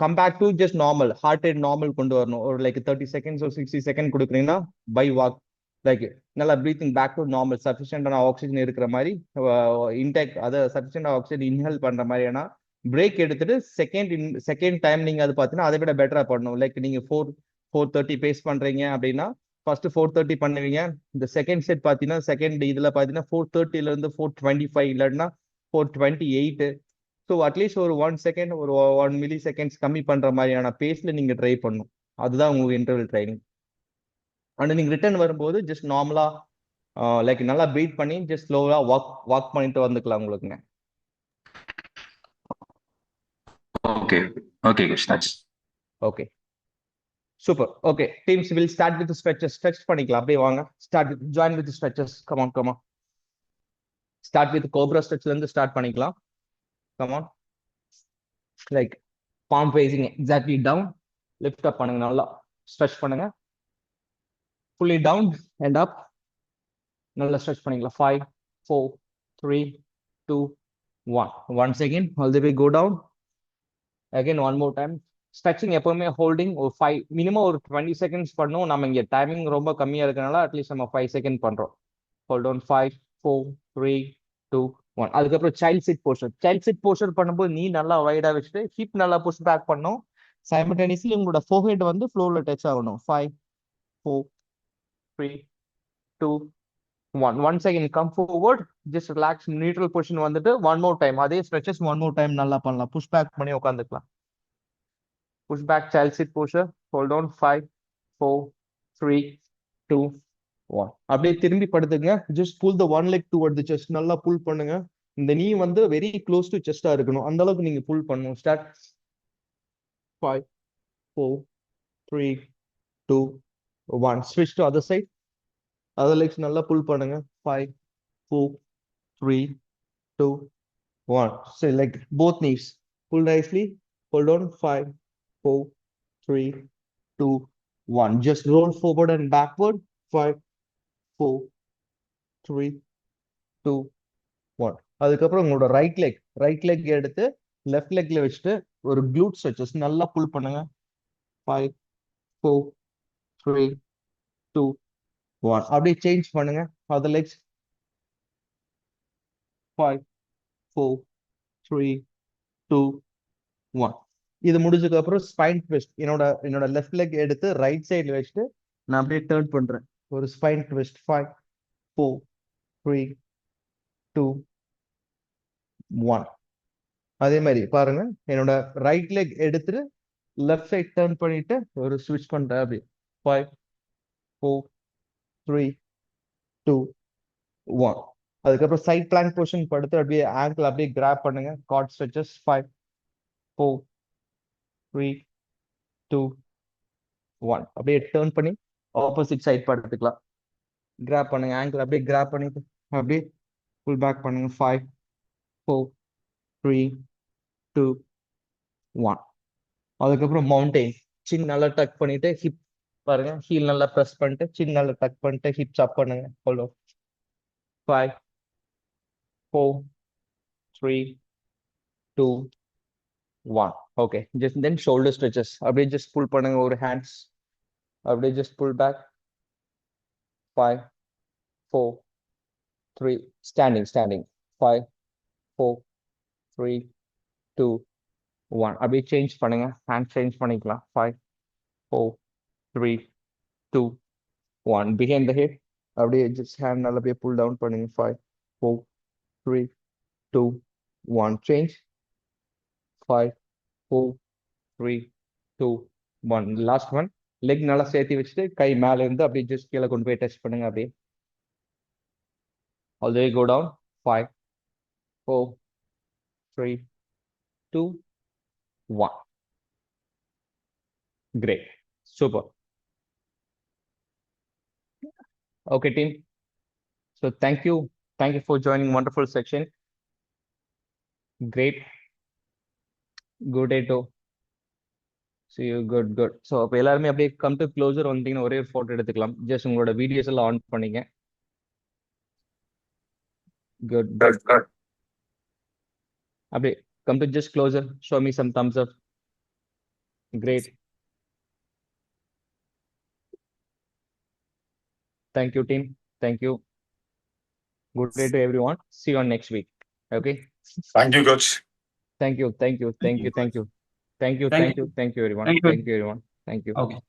compare to just normal heart rate normal கொண்டு வரணும். ஒரு லைக் 30 செகண்ட்ஸ் ஒரு 60 செகண்ட் கொடுக்குறீங்கன்னா பை வாக் லைக் நல்லா பிரீத்திங் பேக் டு நார்மல் சஃபிஷியன்டான ஆக்சிஜன் இருக்கிற மாதிரி இன்டேக் அதை சஃபிஷியன்ட் ஆக்சிஜன் இன்ஹேல் பண்ற மாதிரியான பிரேக் எடுத்துட்டு செகண்ட் டைம் நீங்க அது பார்த்தீங்கன்னா அதை விட பெட்டரா பண்ணணும். லைக் நீங்க 430 பேஸ் பண்றீங்க அப்படின்னா ஃபர்ஸ்ட் 430 பண்ணுவீங்க. இந்த செகண்ட் செட் பார்த்தீங்கன்னா செகண்ட் இதுல பார்த்தீங்கன்னா 430ல இருந்து 425 இல்லைன்னா 428. ஸோ அட்லீஸ்ட் ஒரு 1 செகண்ட் ஒரு 1 மில்லி செகண்ட்ஸ் கம்மி பண்ற மாதிரியான பேஸ்ல நீங்க ட்ரை பண்ணணும். அதுதான் உங்களுக்கு இன்டர்வல் ட்ரைனிங். அண்ட் நீங்க ரிட்டர்ன் வரும்போது ஜஸ்ட் நார்மலா லைக் நல்லா பிரீத் பண்ணி ஜஸ்ட் ஸ்லோவா வாக் பண்ணிட்டு வந்துக்கலாம் உங்களுக்குங்க. Okay okay coach, thanks. Okay super. Okay teams will start with stretches. Stretch பண்ணிக்கலாம், அப்படியே வாங்க. Join with stretches. Come on start with cobra ஸ்ட்ரெச்ல இருந்து ஸ்டார்ட் பண்ணிக்கலாம். Come on like palm facing exactly down, lift up பண்ணுங்க, நல்லா ஸ்ட்ரெச் பண்ணுங்க. fully down and up, நல்லா ஸ்ட்ரெச் பண்ணிக்கலாம். 5 4 3 2 1. once again all the way go down again one more time. Stretching எப்பவுமே ஹோல்டிங் ஒரு 5 மினிமம் ஒரு 20 செகண்ட்ஸ் பண்ணணும். நம்ம இங்க டைமிங் ரொம்ப கம்மியா இருக்கனால அட்லீஸ்ட் நம்ம 5 செகண்ட் பண்றோம். Hold on 5 4 3 2 1. அதுக்கப்புறம் சைல்ட் சிட் போஸ்டர் பண்ணும்போது நீ நல்லா வைடா வச்சுட்டு ஹிப் நல்லா புஷ் பேக் பண்ணும். சைமல்டேனியஸ்லி உங்களோட ஃபோர்ஹெட் வந்து ஃப்ளோர்ல டச் ஆகணும். 5 4 3 2 1. once again come forward, just relax, neutral position வந்துட்டு one more time அதே stretches one more time நல்லா பண்ணலாம். புஷ் பேக் பண்ணி உட்காந்துக்கலாம். Push back child sit posture. Hold on 5 4 3 2 1. அப்படியே திரும்பி படுத்துங்க. Just pull the one leg toward the chest. நல்லா புல் பண்ணுங்க. இந்த நீ வந்து வெரி க்ளோஸ் டு செஸ்டா இருக்கணும், அந்த அளவுக்கு நீங்க புல் பண்ணணும். ஸ்டார்ட் 5 4 3 2 1. ஸ்விட்ச் to other side. Other legs நல்லா புல் பண்ணுங்க. 5 4 3 2 1. So like both knees pull nicely. Hold on 5 4 3 2 1. Just roll forward and backward. 5 4 3 2 1. அதுக்கப்புறம் உங்களோட ரைட் லெக் எடுத்து லெஃப்ட் லெக்ல வச்சுட்டு ஒரு glute stretches நல்லா புல் பண்ணுங்க. 5 4 3 2 1. அப்படியே சேஞ்ச் பண்ணுங்க. Other legs 5 4 3 2 1. இது முடிஞ்சதுக்கு அப்புறம் ஸ்பைன் ட்விஸ்ட். என்னோட லெஃப்ட் லெக் எடுத்து ரைட் சைட்ல வச்சுட்டு நான் அப்படியே டர்ன் பண்றேன். ஒரு ஸ்பைன் ட்விஸ்ட். 5 4 3 2 1. அதே மாதிரி பாருங்க, என்னோட ரைட் லெக் எடுத்துட்டு லெஃப்ட் சைட் டர்ன் பண்ணிட்டு ஒரு ஸ்விட்ச் பண்றேன். அப்படி 5 4 3 2 1. அதுக்கப்புறம் சைட் பிளாங்க் பொசிஷன் படுத்து அப்படியே ஆங்கிள் அப்படியே கிராப் பண்ணுங்க. God stretches. 5 4 3 2 1 அப்படியே டர்ன் பண்ணி ஆப்போசிட் சைட் படுத்துக்கலாம். கிராப் பண்ணுங்க, ஆங்கிள் அப்படியே கிராப் பண்ணிட்டு அப்படியே புல் பேக் பண்ணுங்க. 5 4 3 2 1. அதுக்கப்புறம் மவுண்டெயின் சின் நல்லா டக் பண்ணிட்டு ஹிப் பாருங்க, ஹீல் நல்லா ப்ரெஸ் பண்ணிட்டு சின் நல்லா டக் பண்ணிட்டு ஹிப்ஸ் அப் பண்ணுங்க. ஹோல்ட் 5 4 3 2 1. ஓகே, ஜஸ்ட் தென் ஷோல்டர் ஸ்ட்ரெச்சஸ் அப்படியே ஜஸ்ட் புல் பண்ணுங்க ஒரு ஹேண்ட்ஸ் அப்படியே ஜஸ்ட் புல் பேக். 5 4 3 ஸ்டாண்டிங் 5 4 3 2 1. அப்படியே சேஞ்ச் பண்ணுங்க, ஹேண்ட் சேஞ்ச் பண்ணிக்கலாம். 5 4 3 2 1. பிஹைண்ட் த ஹெட் அப்படியே ஜஸ்ட் ஹேண்ட் நல்லா அப்படியே புல் டவுன் பண்ணுங்க. 5 4 3 2 1. சேஞ்ச் 5 4 3 2 1. Last one. லெக் நல்லா சேர்த்து வச்சுட்டு கை மேல இருந்து அப்படியே ஜஸ்ட் கீழே கொண்டு போய் டச் பண்ணுங்க. அப்படியே all the way go down. 5 4 3 2 1. Great, super. Okay, team. So thank you for joining. Wonderful section. Great. Good day to see you. Good. So அப்ப எல்லாருமே அப்படியே கம் டு க்ளோசர் வந்தீங்கன்னா ஒரே போட்டோ எடுத்துக்கலாம். ஜஸ்ட் உங்களோட வீடியோஸ் எல்லாம் ஆன் பண்ணீங்க. Good. அப்படியே come to just closer. Show me some thumbs up. Great. Thank you, team. Thank you. Good day to everyone. See you on next week. Okay. Thank you, coach. Thank you, everyone. Thank you. Thank you, everyone. Okay. Thank you.